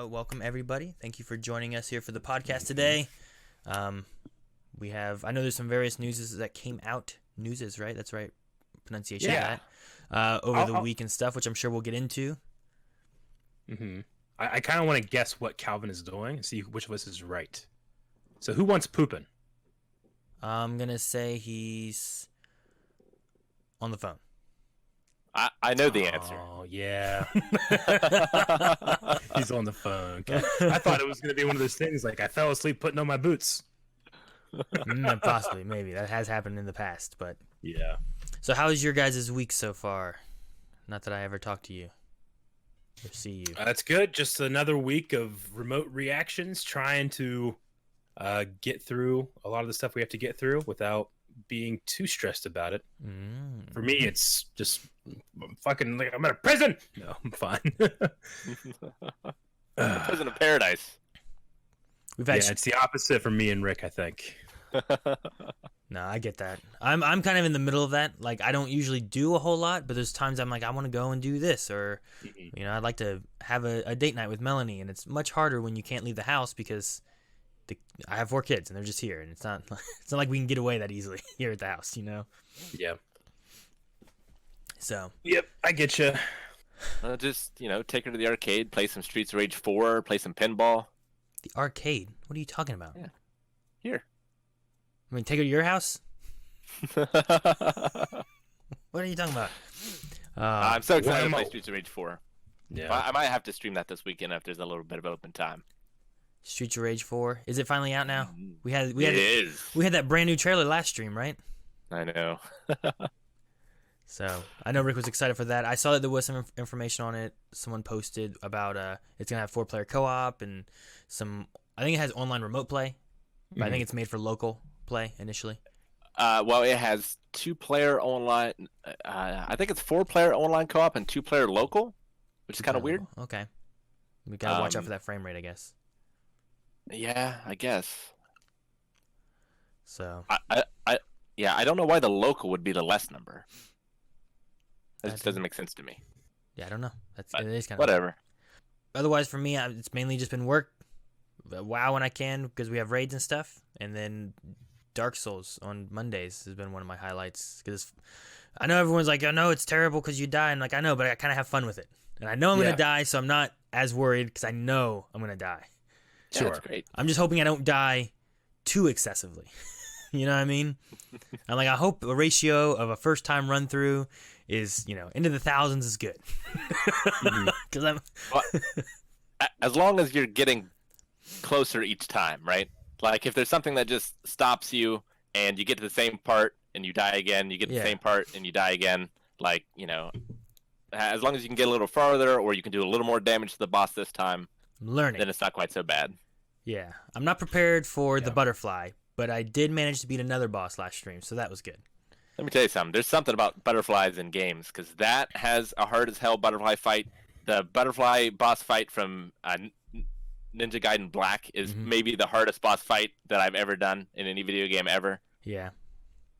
welcome everybody. Thank you for joining us here for the podcast today. I know there's some various newses that came out. Newses, right? That's right. Pronunciation of that. Over the week and stuff, which I'm sure we'll get into. Mm-hmm. I kind of want to guess what Calvin is doing and see which of us is right. So who wants pooping? I'm going to say he's on the phone. I know the answer. Oh, yeah. He's on the phone. Okay. I thought it was going to be one of those things like I fell asleep putting on my boots. Possibly, maybe. That has happened in the past, but... Yeah. So how is your guys' week so far? Not that I ever talk to you or see you. That's good. Just another week of remote reactions, trying to get through a lot of the stuff we have to get through without being too stressed about it. For me, it's just fucking like I'm in a prison. No, I'm fine. Prison of paradise. It's the opposite for me and Rick, I think. No, I get that. I'm kind of in the middle of that. Like, I don't usually do a whole lot, but there's times I'm like, I want to go and do this, or I'd like to have a date night with Melanie, and it's much harder when you can't leave the house because I have 4 kids and they're just here, and it's not like we can get away that easily here at the house, Yeah. So. Yep, I get you. Just take her to the arcade, play some Streets of Rage 4, play some pinball. The arcade? What are you talking about? Yeah. Here. I mean, take her to your house? What are you talking about? I'm so excited to play Streets of Rage 4. Yeah. I might have to stream that this weekend if there's a little bit of open time. Streets of Rage 4. Is it finally out now? We had that brand new trailer last stream, right? I know. So I know Rick was excited for that. I saw that there was some information on it. Someone posted about it's gonna have 4-player co-op and some. I think it has online remote play, but I think it's made for local play initially. Well, it has 2-player online. I think it's 4-player online co-op and 2-player local, which is kind of weird. Okay, we gotta watch out for that frame rate, I guess. Yeah, I guess. So. I don't know why the local would be the less number. That just doesn't make sense to me. Yeah, I don't know. It is kind of whatever. Otherwise, for me, it's mainly just been work. WoW when I can because we have raids and stuff, and then Dark Souls on Mondays has been one of my highlights because I know everyone's like, "I know it's terrible because you die," and like I know, but I kind of have fun with it, and I know I'm gonna die, so I'm not as worried because I know I'm gonna die. Sure, that's great. I'm just hoping I don't die too excessively. You know what I mean? I'm like, I hope a ratio of a first time run through is, into the thousands is good. Because as long as you're getting closer each time, right? Like if there's something that just stops you and you get to the same part and you die again, you get to the same part and you die again, like, as long as you can get a little farther or you can do a little more damage to the boss this time, I'm learning. Then it's not quite so bad. Yeah. I'm not prepared for the butterfly, but I did manage to beat another boss last stream, so that was good. Let me tell you something. There's something about butterflies in games, because that has a hard-as-hell butterfly fight. The butterfly boss fight from Ninja Gaiden Black is maybe the hardest boss fight that I've ever done in any video game ever. Yeah.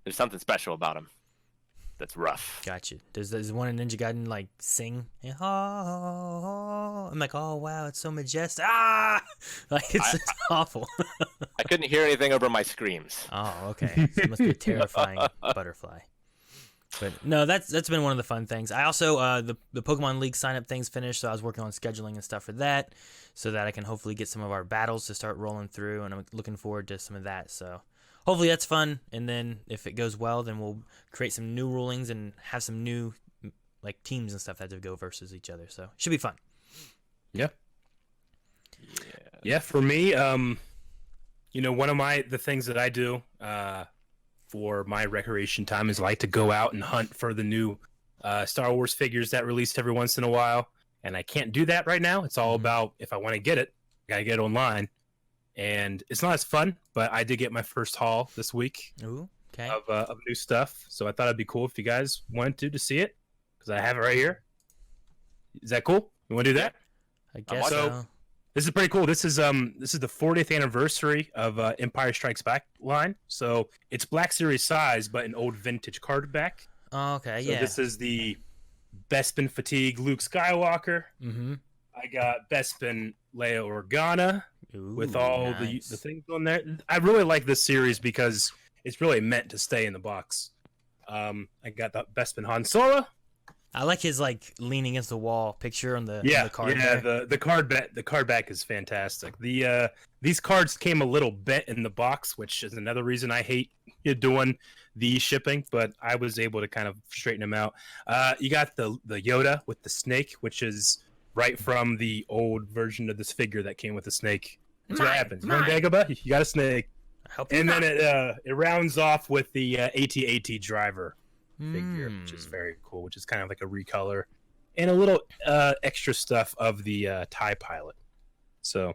There's something special about him that's rough. Gotcha. Does one in Ninja Gaiden, like, sing? Oh, I'm like, oh, wow, it's so majestic. Ah! Like, it's awful. I couldn't hear anything over my screams. Oh, okay. So it must be a terrifying butterfly. But, no, that's been one of the fun things. I also, the Pokemon League sign-up thing's finished, so I was working on scheduling and stuff for that so that I can hopefully get some of our battles to start rolling through, and I'm looking forward to some of that, so... Hopefully that's fun, and then if it goes well, then we'll create some new rulings and have some new teams and stuff that have to go versus each other. So should be fun. Yeah. Yeah. For me, one of the things that I do for my recreation time is I like to go out and hunt for the new Star Wars figures that released every once in a while, and I can't do that right now. It's all about if I want to get it, I gotta get it online. And it's not as fun, but I did get my first haul this week. Ooh, okay. of new stuff. So I thought it'd be cool if you guys wanted to see it, because I have it right here. Is that cool? You want to do that? I guess so. This is pretty cool. This is the 40th anniversary of Empire Strikes Back line. So it's Black Series size, but an old vintage card back. Oh, okay, so this is the Bespin Fatigue Luke Skywalker. Mm-hmm. I got Bespin Leia Organa with all nice. the things on there. I really like this series because it's really meant to stay in the box. I got the Bespin Han Solo. I like his like leaning against the wall picture on the card. Yeah, there. the card back is fantastic. These cards came a little bent in the box, which is another reason I hate doing the shipping, but I was able to kind of straighten them out. You got the Yoda with the snake, which is right from the old version of this figure that came with the snake. That's what happens. You know, Dagobah, you got a snake. And then it rounds off with the AT-AT driver figure, which is very cool, which is kind of like a recolor and a little extra stuff of the TIE pilot. So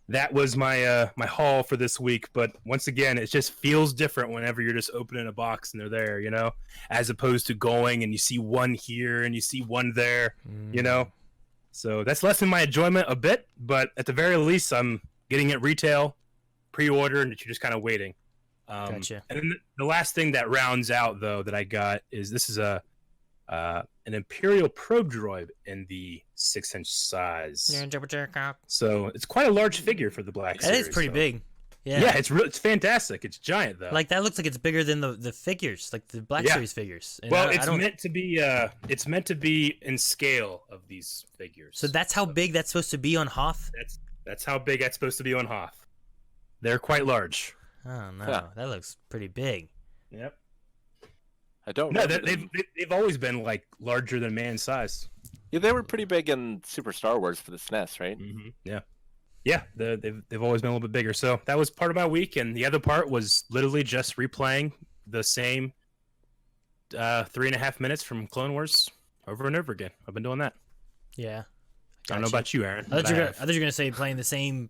that was my my haul for this week. But once again, it just feels different whenever you're just opening a box and they're there, you know, as opposed to going and you see one here and you see one there, you know. So that's lessened my enjoyment a bit, but at the very least, I'm getting it retail, pre-order, and you're just kind of waiting. Gotcha. And then the last thing that rounds out, though, that I got is this is an Imperial probe droid in the 6-inch size. So it's quite a large figure for the Black Series. It is pretty big. Yeah, yeah, it's fantastic. It's giant though. Like that looks like it's bigger than the figures, like the Black Series figures. And well, it's meant to be in scale of these figures. So that's how big that's supposed to be on Hoth. That's how big that's supposed to be on Hoth. They're quite large. Oh no, that looks pretty big. Yep. I don't know. know. They've always been like larger than man size. Yeah, they were pretty big in Super Star Wars for the SNES, right? Mm-hmm. Yeah. Yeah, they've always been a little bit bigger. So that was part of my week, and the other part was literally just replaying the same 3.5 minutes from Clone Wars over and over again. I've been doing that. Yeah. I don't know about you, Aaron. I thought you were gonna say playing the same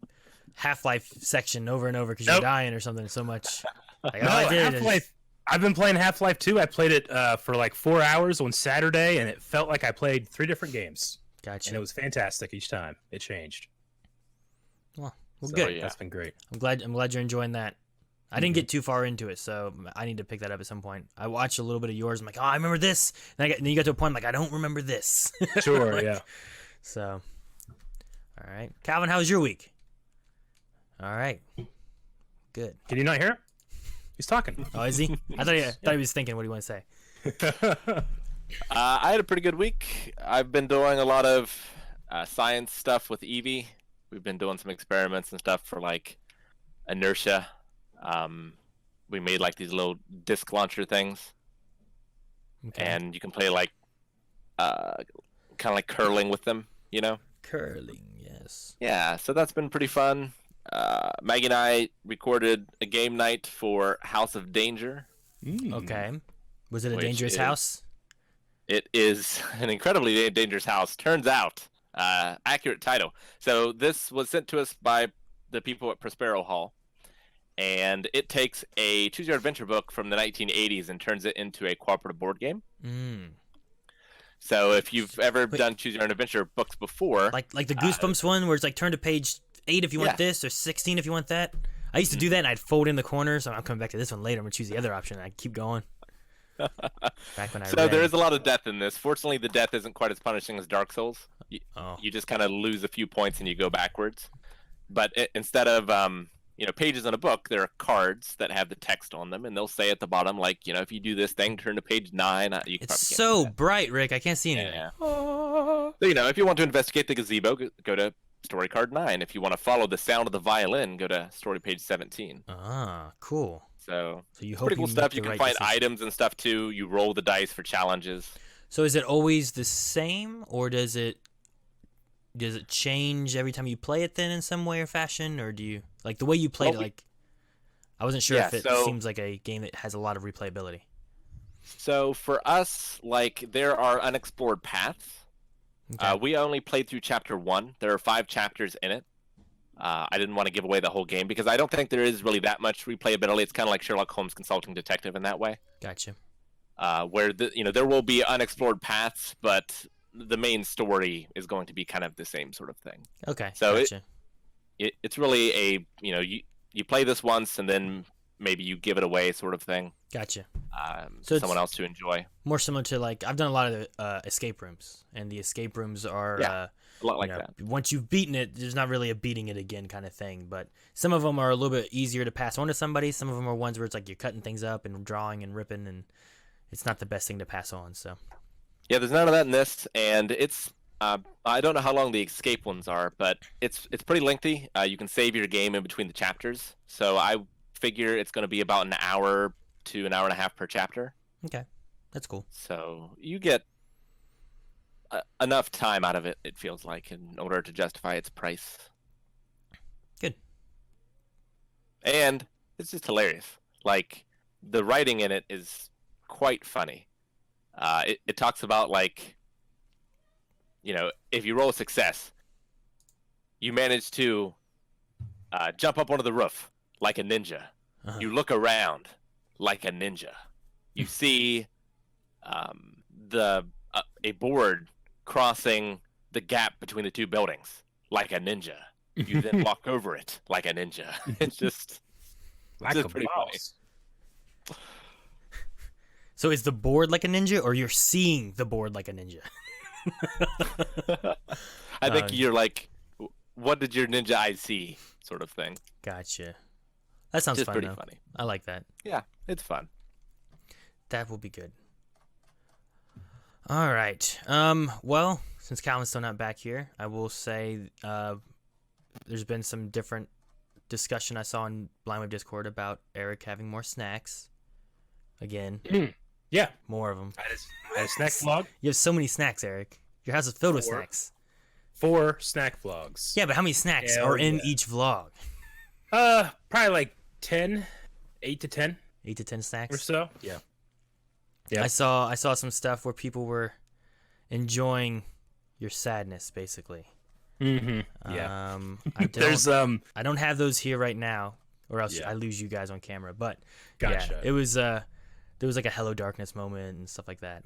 Half-Life section over and over because you're dying or something so much. Like, no, Half-Life. I've been playing Half-Life 2. I played it for like 4 hours on Saturday, and it felt like I played 3 different games. Gotcha. And it was fantastic each time. It changed. Well, so, good. Yeah. That's been great. I'm glad you're enjoying that. I didn't get too far into it, so I need to pick that up at some point. I watched a little bit of yours. I'm like, oh, I remember this. And then you got to a point, I'm like, I don't remember this. Sure, like, yeah. So, all right. Calvin, how was your week? All right. Good. Can you not hear him? He's talking. Oh, is he? I thought he was thinking, what do you want to say? I had a pretty good week. I've been doing a lot of science stuff with Evie. We've been doing some experiments and stuff for like inertia. We made like these little disc launcher things, and you can play like kind of like curling with them, you know? Curling, yes. Yeah, so that's been pretty fun. Maggie and I recorded a game night for House of Danger. Okay. Was it a dangerous house? It is an incredibly dangerous house. Turns out, accurate title. So this was sent to us by the people at Prospero Hall, and it takes a Choose Your Adventure book from the 1980s and turns it into a cooperative board game. So if you've ever done Choose Your Own Adventure books before, like the Goosebumps one, where it's like turn to page 8 if you want this, or 16 if you want that. I used to do that, and I'd fold in the corners. So I'm coming back to this one later. I'm gonna choose the other option. And I'd keep going. Back when I read. There is a lot of death in this. Fortunately, the death isn't quite as punishing as Dark Souls. You just kind of lose a few points and you go backwards. But instead of pages in a book, there are cards that have the text on them, and they'll say at the bottom, like, if you do this thing, turn to page 9. It's so bright, Rick. I can't see anything. Yeah. So, if you want to investigate the gazebo, go to story card 9. If you want to follow the sound of the violin, go to story page 17. Ah, cool. So you pretty cool stuff. You can find items and stuff too. You roll the dice for challenges. So is it always the same, or does it change every time you play it then in some way or fashion, or do you like the way you played it? Like, I wasn't sure if it seems like a game that has a lot of replayability. So for us, like, there are unexplored paths. Okay. We only played through chapter 1. There are 5 chapters in it. I didn't want to give away the whole game because I don't think there is really that much replayability. It's kind of like Sherlock Holmes Consulting Detective in that way. Gotcha. Where there will be unexplored paths, but the main story is going to be kind of the same sort of thing. Okay. So gotcha. It's really a you play this once and then maybe you give it away sort of thing. Gotcha. So someone else to enjoy. More similar to, like, I've done a lot of escape rooms, and the escape rooms are A lot like that. Once you've beaten it, there's not really a beating it again kind of thing. But some of them are a little bit easier to pass on to somebody. Some of them are ones where it's like you're cutting things up and drawing and ripping, and it's not the best thing to pass on. So Yeah, there's none of that in this, and it's I don't know how long the escape ones are, but it's pretty lengthy. You can save your game in between the chapters, so I figure it's going to be about an hour to an hour and a half per chapter. okay, that's cool. So you get enough time out of it, it feels like, in order to justify its price. Good. And it's just hilarious. Like, the writing in it is quite funny. It talks about, like, if you roll a success, you manage to jump up onto the roof like a ninja. Uh-huh. You look around like a ninja. You see a board crossing the gap between the two buildings like a ninja. You then walk over it like a ninja. It's just Like just a pretty boss. So is the board like a ninja, or you're seeing the board like a ninja? I think you're like, what did your ninja eye see, sort of thing. Gotcha. That sounds Just fun, pretty though. funny. I like that. Yeah, it's fun. That will be good. All right. Well, since Calvin's still not back here, I will say there's been some different discussion I saw in Blindwave Discord about Eric having more snacks. Again, Yeah. more of them. I had a snack vlog. You have so many snacks, Eric. Your house is filled with 4. snacks. 4 snack vlogs. Yeah, but how many snacks Hell are in yeah. each vlog? Probably like 10, 8 to 10 8 to 10 snacks? or so. Yeah. Yeah. I saw some stuff where people were enjoying your sadness, basically. Mm-hmm. Yeah. I don't have those here right now, or else Yeah. I lose you guys on camera. But Gotcha. yeah, it was there was like a Hello Darkness moment and stuff like that.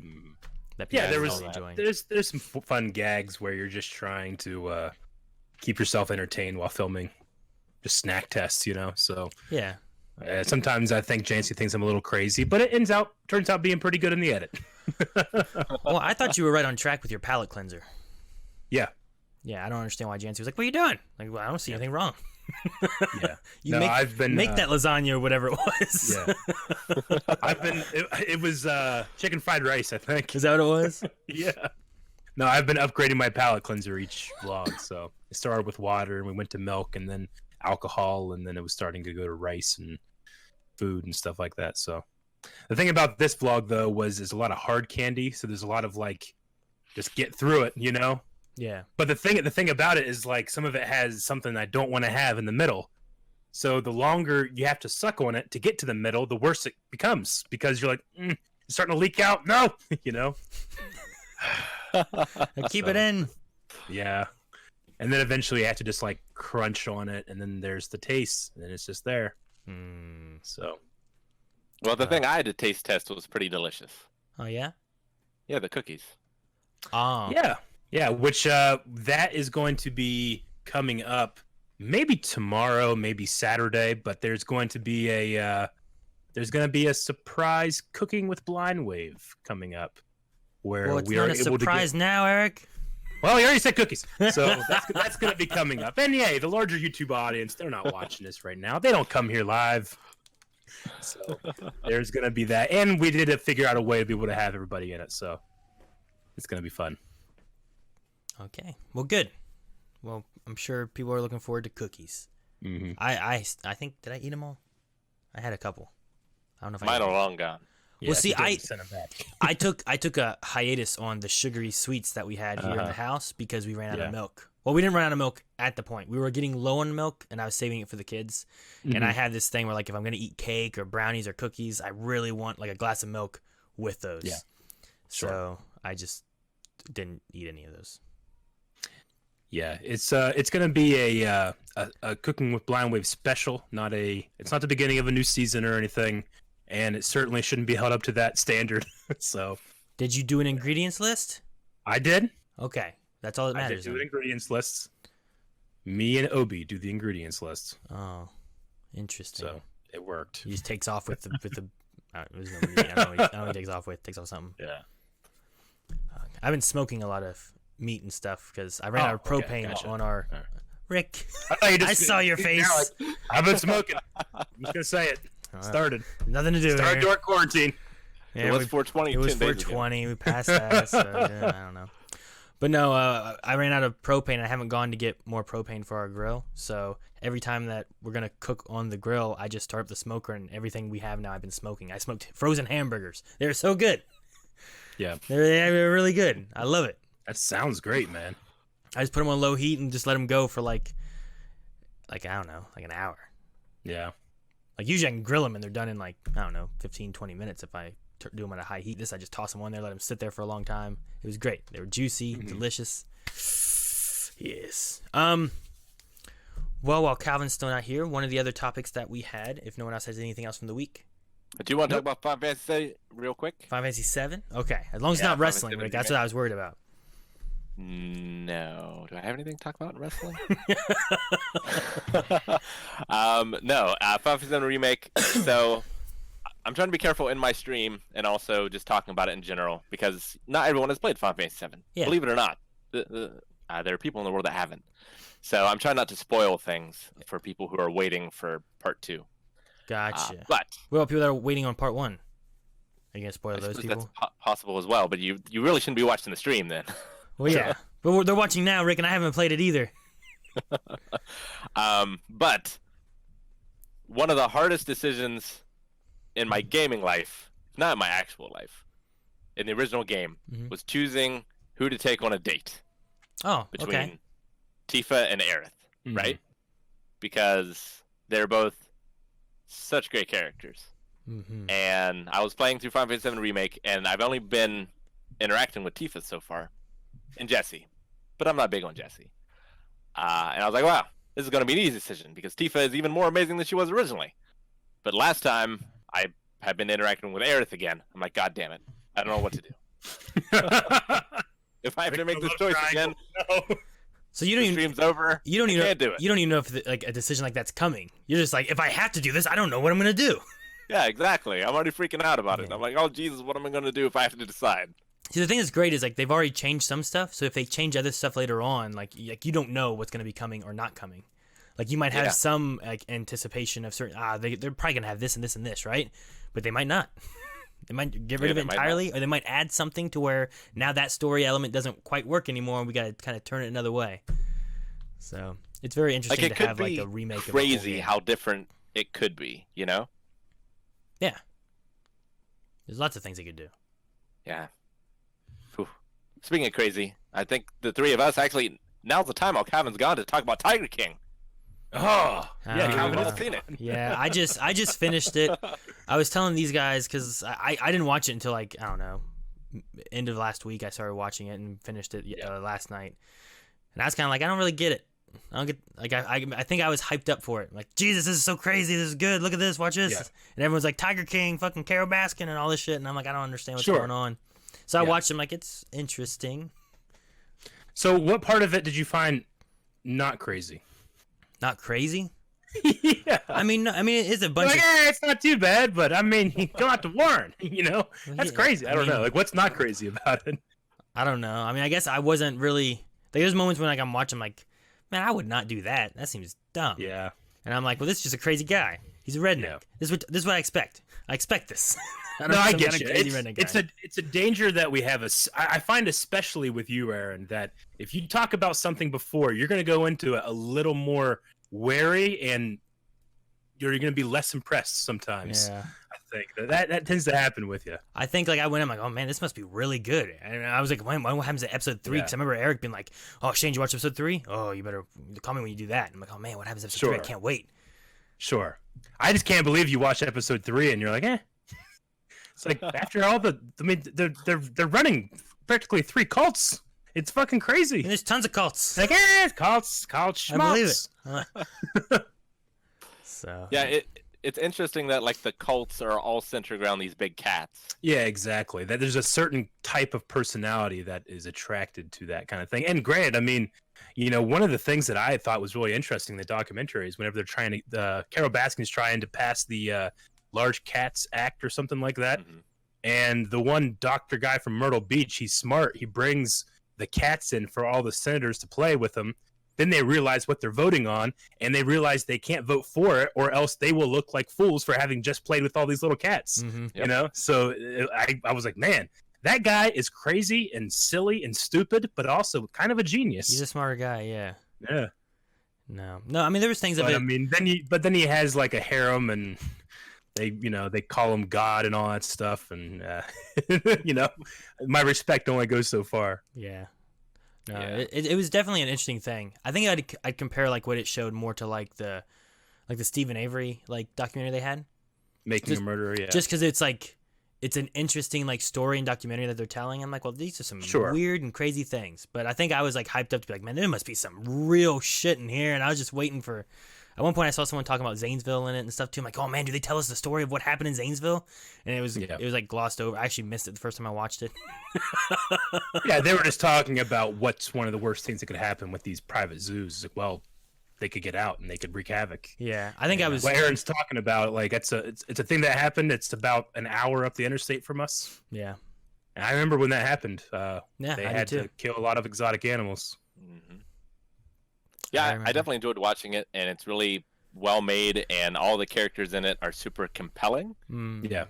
That people Yeah, there were was really enjoying. there's some fun gags where you're just trying to keep yourself entertained while filming, just snack tests, So Yeah, sometimes I think Jancy thinks I'm a little crazy, but it turns out being pretty good in the edit. well, I thought you were right on track with your palate cleanser. Yeah, Yeah, I don't understand why Jancy was like, "What are you doing?" Like, well, I don't see anything wrong. yeah. You No, make I've been make that lasagna or whatever it was. Yeah, I've been. It was chicken fried rice, I think. Is that what it was? Yeah. No, I've been upgrading my palate cleanser each vlog. So it started with water, and we went to milk, and then alcohol, and then it was starting to go to rice and food and stuff like that. So the thing about this vlog, though, was there's a lot of hard candy. So there's a lot of like, just get through it, Yeah. But the thing about it is like some of it has something I don't want to have in the middle. So the longer you have to suck on it to get to the middle, the worse it becomes because you're like, it's starting to leak out. No, Keep it in. Yeah. And then eventually you have to just like crunch on it, and then there's the taste, and then it's just there. So. Well, the thing I had to taste test was pretty delicious. Oh yeah. Yeah, the cookies. Oh. Yeah. Which that is going to be coming up, maybe tomorrow, maybe Saturday. But there's going to be a surprise cooking with Blindwave coming up, where Well, it's we not are a able surprise to get. now, Eric. Well, you already said cookies, so that's going to be coming up. And yeah, the larger YouTube audience, they're not watching this right now. They don't come here live. So there's going to be that. And we did figure out a way to be able to have everybody in it. So it's going to be fun. Okay. Well, good. Well, I'm sure people are looking forward to cookies. Mm-hmm. I think, did I eat them all? I had a couple. I don't know if Mine I are long gone. Yeah, well, see, if you didn't, send 'em back. I took a hiatus on the sugary sweets that we had here in the house because we ran out Yeah. of milk. Well, we didn't run out of milk at the point. We were getting low on milk, and I was saving it for the kids. And I had this thing where, like, if I'm going to eat cake or brownies or cookies, I really want, like, a glass of milk with those. Yeah. So I just didn't eat any of those. Yeah, it's going to be a Cooking with Blindwave special, it's not the beginning of a new season or anything, and it certainly shouldn't be held up to that standard. So, Did you do an ingredients list? I did. Okay. That's all that I matters. did do then. ingredients lists. Me and Obi do the ingredients list. Oh, interesting. So, it worked. He just takes off with the there's no reason. I don't know what he takes off with. Takes off something. Yeah. I've been smoking a lot of meat and stuff because I ran out of propane on our. Right. Rick, I saw your face. I've been smoking. I'm just gonna say it. Started. Nothing to do. Started during quarantine. Yeah, it was 420. It was 420. We passed that. So, yeah, I don't know. But no, I ran out of propane. I haven't gone to get more propane for our grill. So every time that we're gonna cook on the grill, I just start up the smoker, and everything we have now, I've been smoking. I smoked frozen hamburgers. They're so good. Yeah, they're really good. I love it. That sounds great, man. I just put them on low heat and just let them go for like I don't know, like an hour. Yeah. Like usually I can grill them and they're done in like, I don't know, 15, 20 minutes if I do them at a high heat. This I just toss them on there, let them sit there for a long time. It was great. They were juicy, delicious. Yes. Well, while Calvin's still not here, one of the other topics that we had, if no one else has anything else from the week. Do you want to talk about Final Fantasy real quick? Final Fantasy VII? Okay. As long as it's not wrestling, Rick. That's what I was worried about. No. Do I have anything to talk about in wrestling? No. Final Fantasy VII Remake. So I'm trying to be careful in my stream and also just talking about it in general because not everyone has played Final Fantasy VII. Yeah. Believe it or not. There are people in the world that haven't. So I'm trying not to spoil things for people who are waiting for part 2. Gotcha. But what about people that are waiting on part 1? Are you going to spoil those people? That's possible as well, but you really shouldn't be watching the stream then. Well, yeah. But they're watching now, Rick, and I haven't played it either. But one of the hardest decisions in my gaming life, not in my actual life, in the original game, was choosing who to take on a date. Oh, between Tifa and Aerith, right? Because they're both such great characters. And I was playing through Final Fantasy VII Remake, and I've only been interacting with Tifa so far. And Jesse, but I'm not big on Jesse. And I was like, wow, this is going to be an easy decision because Tifa is even more amazing than she was originally. But last time, I have been interacting with Aerith again. I'm like, God damn it. I don't know what to do. If I have to make this choice again, so you don't even stream's over. You don't even can't do it. You don't even know if like a decision like that's coming. You're just like, if I have to do this, I don't know what I'm going to do. Yeah, exactly. I'm already freaking out about it. I'm like, oh Jesus, what am I going to do if I have to decide? See, the thing that's great is like they've already changed some stuff, so if they change other stuff later on, like you don't know what's going to be coming or not coming. Like you might have some like anticipation of certain they're probably going to have this and this and this, right? But they might not. They might get rid of it entirely, or they might add something to where now that story element doesn't quite work anymore, and we got to kind of turn it another way. So it's very interesting to have like a remake. Crazy how different it could be, you know? Yeah. There's lots of things they could do. Yeah. Whew. Speaking of crazy, I think the three of us actually, now's the time while Calvin's gone to talk about Tiger King. Oh, yeah, Calvin has seen it. Yeah, I just finished it. I was telling these guys because I didn't watch it until like, I don't know, end of last week. I started watching it and finished it last night. And I was kind of like, I don't really get it. I don't get like I think I was hyped up for it. Like, Jesus, this is so crazy. This is good. Look at this. Watch this. Yeah. And everyone's like, Tiger King, fucking Carol Baskin, and all this shit. And I'm like, I don't understand what's going on. So I watched them. Like, it's interesting. So what part of it did you find not crazy? Not crazy? Yeah. I mean, it's a bunch of... it's not too bad, but I mean, he go out to Warren, you know? That's crazy. I don't know. Like, what's not crazy about it? I don't know. I mean, I guess I wasn't really... Like, there's moments when like I'm watching, like, man, I would not do that. That seems dumb. Yeah. And I'm like, well, this is just a crazy guy. He's a redneck. Yeah. This is what I expect. I expect this. I get you. It's a danger that we have. I find especially with you, Aaron, that if you talk about something before, you're going to go into it a little more wary, and you're going to be less impressed sometimes. Yeah. I think that tends to happen with you. I think like I went, I'm like, oh man, this must be really good. And I was like, what happens at episode 3? Because I remember Eric being like, oh, Shane, did you watch episode 3? Oh, you better call me when you do that. And I'm like, oh man, what happens at episode 3? I can't wait. Sure. I just can't believe you watched episode 3 and you're like, eh. It's like after all they're running practically 3 cults. It's fucking crazy. And there's tons of cults. Like, cults, schmaltz. I believe it. So yeah, it's interesting that like the cults are all centered around these big cats. Yeah, exactly. That there's a certain type of personality that is attracted to that kind of thing. And granted, I mean, you know, one of the things that I thought was really interesting in the documentary is whenever they're trying to, Carol Baskin's trying to pass the Large Cats Act or something like that. Mm-hmm. And the one doctor guy from Myrtle Beach, he's smart. He brings the cats in for all the senators to play with them. Then they realize what they're voting on, and they realize they can't vote for it, or else they will look like fools for having just played with all these little cats. Mm-hmm. You know, so I was like, man, that guy is crazy and silly and stupid, but also kind of a genius. He's a smart guy, yeah. Yeah. No. I mean, there was things of it. I mean, then he has like a harem, and they call him God and all that stuff, and my respect only goes so far. Yeah. No, it was definitely an interesting thing. I think I'd compare like what it showed more to like the Stephen Avery like documentary they had, Making a Murderer. Yeah, just because it's like it's an interesting like story and documentary that they're telling. I'm like, well, these are some weird and crazy things. But I think I was like hyped up to be like, man, there must be some real shit in here. And I was just waiting for. At one point, I saw someone talking about Zanesville in it and stuff too. I'm like, oh man, do they tell us the story of what happened in Zanesville? And it was like glossed over. I actually missed it the first time I watched it. Yeah, they were just talking about what's one of the worst things that could happen with these private zoos. Like, well, they could get out and they could wreak havoc. Yeah, I think I was. What Aaron's talking about, like it's a thing that happened. It's about an hour up the interstate from us. Yeah, and I remember when that happened. They I had to kill a lot of exotic animals. Mm-hmm. Yeah, I definitely enjoyed watching it, and it's really well made, and all the characters in it are super compelling. Mm. Yeah,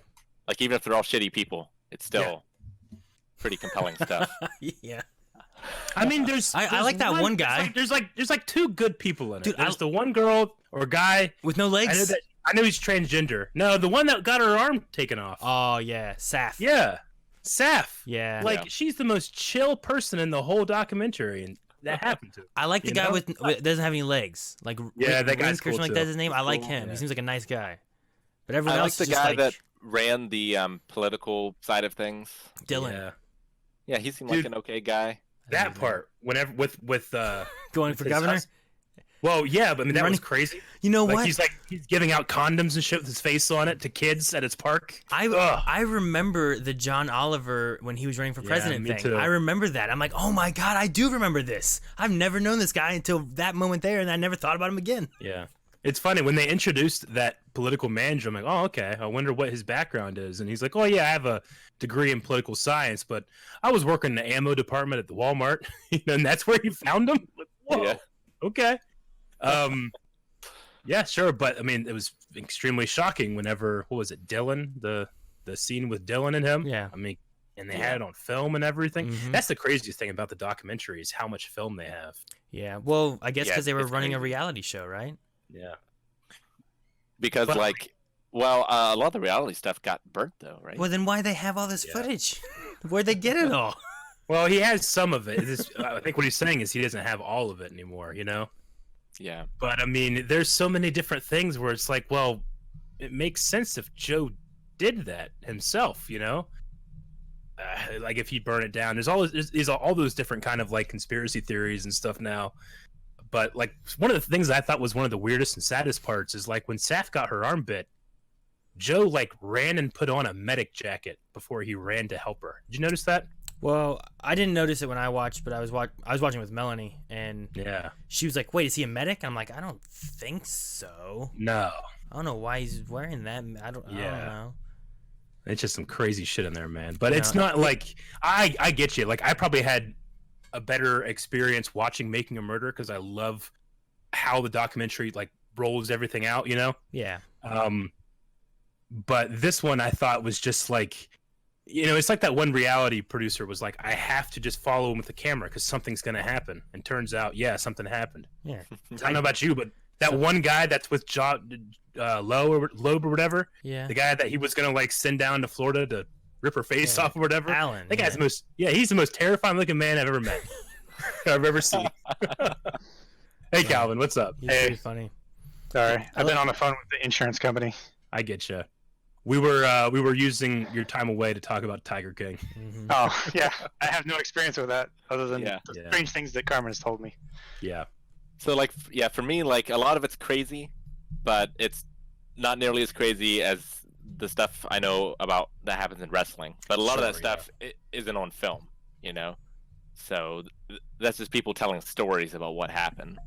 like even if they're all shitty people, it's still pretty compelling stuff. Yeah. I mean, I like that one guy. There's like two good people in it. Dude, there's the one girl or guy with no legs. I know he's transgender. No, the one that got her arm taken off. Oh yeah, Saf. Yeah, Saf. Yeah. Like she's the most chill person in the whole documentary, and that happened to him. I like the guy with doesn't have any legs. Like that guy's cool like too. That's his name. I like him. Yeah. He seems like a nice guy. But everyone else like the guy that ran the political side of things. Dylan. Yeah, he seemed like an okay guy. That part, whenever with going for governor. Well, yeah, but I mean that was crazy. You know what? He's giving out condoms and shit with his face on it to kids at his park. I remember the John Oliver when he was running for president thing. Too. I remember that. I'm like, oh my god, I do remember this. I've never known this guy until that moment there, and I never thought about him again. Yeah, it's funny when they introduced that political manager. I'm like, oh okay, I wonder what his background is, and he's like, oh yeah, I have a degree in political science, but I was working in the ammo department at the Walmart, and that's where he found him. Like, whoa, yeah. Okay. Yeah, sure, but I mean, it was extremely shocking whenever what was it, Dylan, the scene with Dylan and him. Yeah, I mean, and they had it on film and everything. Mm-hmm. That's the craziest thing about the documentary is how much film they have. Yeah, well, I guess because they were running a reality show, right? Yeah, because a lot of the reality stuff got burnt though, right? Well, then why they have all this footage? Where'd they get it all? Well, he has some of it. I think what he's saying is he doesn't have all of it anymore. You know. Yeah. But I mean, there's so many different things where it's like, well, it makes sense if Joe did that himself, you know? Like if he burned it down. There's all those different kind of like conspiracy theories and stuff now. But like one of the things I thought was one of the weirdest and saddest parts is like when Saf got her arm bit, Joe like ran and put on a medic jacket before he ran to help her. Did you notice that? Well, I didn't notice it when I watched, but I was watching with Melanie, and she was like, "Wait, is he a medic?" And I'm like, "I don't think so. No, I don't know why he's wearing that. I don't know. It's just some crazy shit in there, man. But it's not like I get you. Like I probably had a better experience watching Making a Murder because I love how the documentary like rolls everything out, you know? Yeah. But this one I thought was just like. You know, it's like that one reality producer was like, I have to just follow him with the camera because something's going to happen. And turns out, something happened. Yeah. I don't know about you, but that one guy that's with Loeb or whatever, the guy that he was going to like send down to Florida to rip her face off or whatever. Alan. That guy's the most, he's the most terrifying looking man I've ever met. I've ever seen. Hey, Calvin, what's up? He's pretty funny. Sorry, I've been on the phone with the insurance company. I get you. We were using your time away to talk about Tiger King. Mm-hmm. Oh yeah, I have no experience with that other than the strange things that Carmen has told me. Yeah. So like for me, like a lot of it's crazy, but it's not nearly as crazy as the stuff I know about that happens in wrestling. But a lot of that stuff isn't on film, you know. So that's just people telling stories about what happened.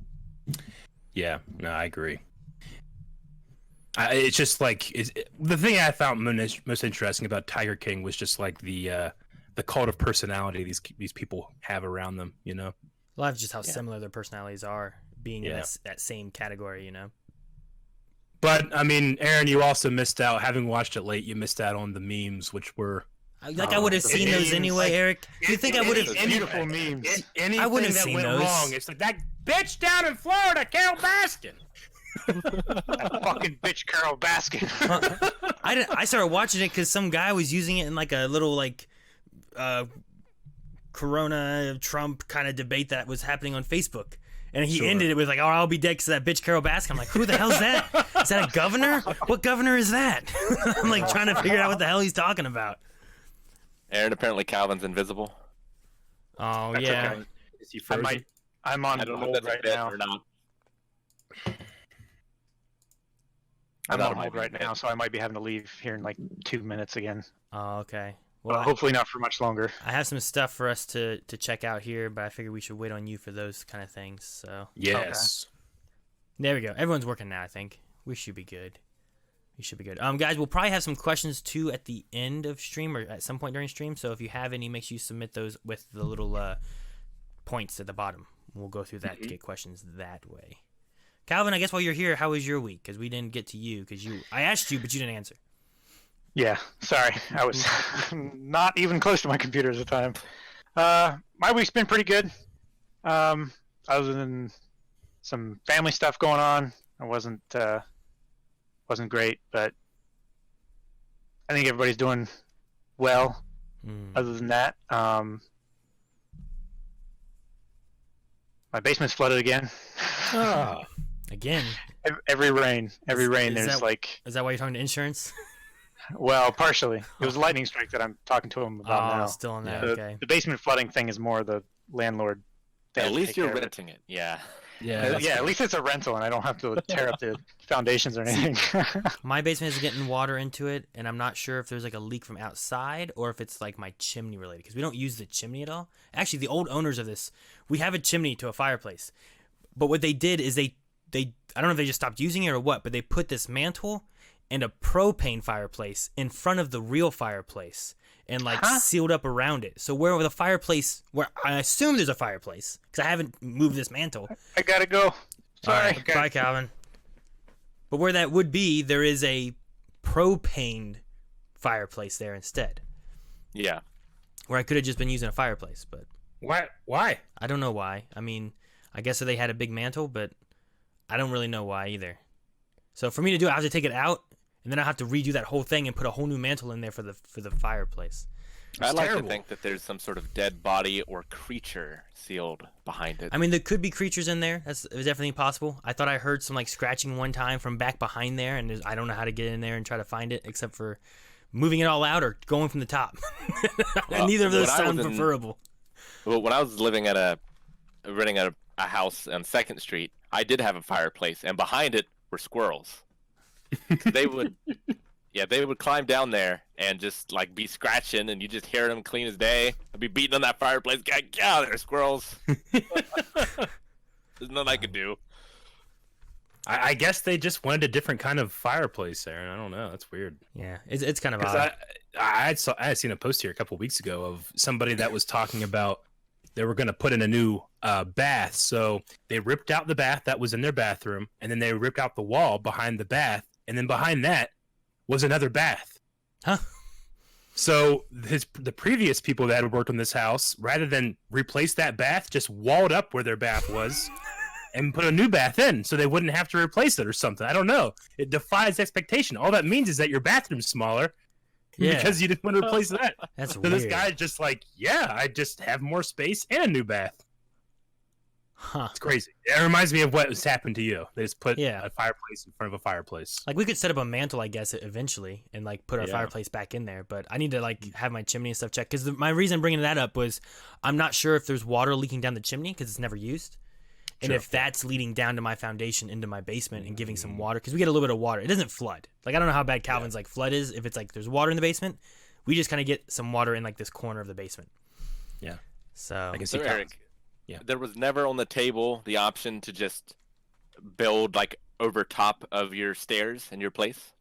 Yeah, no, I agree. It's just like the thing I found most interesting about Tiger King was just like the the cult of personality these people have around them, you know. Well, that's just how similar their personalities are, being in that same category, you know. But I mean, Aaron, you also missed out. Having watched it late, you missed out on the memes, which were like I would have seen those anyway, Eric. Do you think I would have? Beautiful memes. Anything I wouldn't have that seen went those. wrong, it's like that bitch down in Florida, Carol Baskin. That fucking bitch, Carol Baskin. I started watching it because some guy was using it in like a little Corona Trump kind of debate that was happening on Facebook. And he ended it with like, "Oh, I'll be dead because of that bitch Carol Baskin." I'm like, "Who the hell's that? Is that a governor? What governor is that?" I'm like trying to figure out what the hell he's talking about. Aaron, apparently Calvin's invisible. Oh That's yeah. okay. Is he frozen? I'm on I don't know if hold that's right a bit now. or not. I'm thought on it might hold be a right bit. now, so I might be having to leave here in like 2 minutes again. Oh okay. Well, Well, hopefully not for much longer. I have some stuff for us to check out here, but I figured we should wait on you for those kind of things. So Yes. there we go. Everyone's working now. I think we should be good. We should be good. Guys, we'll probably have some questions too at the end of stream or at some point during stream. So if you have any, make sure you submit those with the little points at the bottom. We'll go through that to get questions that way. Calvin, I guess while you're here, how was your week? Because we didn't get to you because I asked you, but you didn't answer. Yeah, sorry. I was not even close to my computer at the time. My week's been pretty good. Other than some family stuff going on, I wasn't great, but I think everybody's doing well. Other than that, my basement's flooded again. Oh. Again, Every rain, there's that- like, is that why you're talking to insurance? well, partially. It was a lightning strike that I'm talking to him about now. Still on that. Yeah. Okay. The basement flooding thing is more the landlord. They At have to least take you're care of it. renting it. Yeah. Yeah. Yeah, at least it's a rental, and I don't have to tear up the foundations or anything. My basement is getting water into it, and I'm not sure if there's like a leak from outside or if it's like my chimney related because we don't use the chimney at all. Actually, the old owners of this, we have a chimney to a fireplace, but what they did is they I don't know if they just stopped using it or what, but they put this mantle and a propane fireplace in front of the real fireplace and like sealed up around it. So where the fireplace, where I assume there's a fireplace because I haven't moved this mantle. I gotta go. Sorry. All right, bye, Calvin. But where that would be, there is a propane fireplace there instead. Yeah. Where I could have just been using a fireplace, but Why? I don't know why. I mean, I guess they had a big mantle, but I don't really know why either. So for me to do it, I have to take it out, and then I have to redo that whole thing and put a whole new mantle in there for the fireplace. I like terrible. to think that there's some sort of dead body or creature sealed behind it. I mean, there could be creatures in there. That's definitely possible. I thought I heard some like scratching one time from back behind there, and I don't know how to get in there and try to find it except for moving it all out or going from the top. Well, and neither of those when I sound was in- preferable. Well, when I was renting a house on 2nd Street, I did have a fireplace, and behind it were squirrels. They would climb down there and just like be scratching, and you just hear them clean as day. I'd be beating on that fireplace. Get out of there, squirrels! There's nothing I could do. I guess they just wanted a different kind of fireplace, Aaron. I don't know. That's weird. Yeah, it's kind of Because odd. I had seen a post here a couple weeks ago of somebody that was talking about they were going to put in a new bath. So they ripped out the bath that was in their bathroom, and then they ripped out the wall behind the bath, and then behind that was another bath. Huh? So the previous people that had worked on this house, rather than replace that bath, just walled up where their bath was and put a new bath in so they wouldn't have to replace it or something. I don't know. It defies expectation. All that means is that your bathroom's smaller. Yeah. Because you didn't want to replace that. That's So weird. this guy's just like, yeah, I just have more space and a new bath. Huh. It's crazy. It reminds me of what has happened to you. They just put Yeah. a fireplace in front of a fireplace. Like we could set up a mantle, I guess, eventually, and like put our Yeah. fireplace back in there. But I need to like have my chimney and stuff checked because my reason bringing that up was I'm not sure if there's water leaking down the chimney because it's never used, and Sure. if that's leading down to my foundation into my basement and giving some water because we get a little bit of water. It doesn't flood. Like I don't know how bad Calvin's like flood is. If it's like there's water in the basement, we just kind of get some water in like this corner of the basement. Yeah. So I can see So Calvin. Eric, Yeah. there was never on the table the option to just build like over top of your stairs in your place.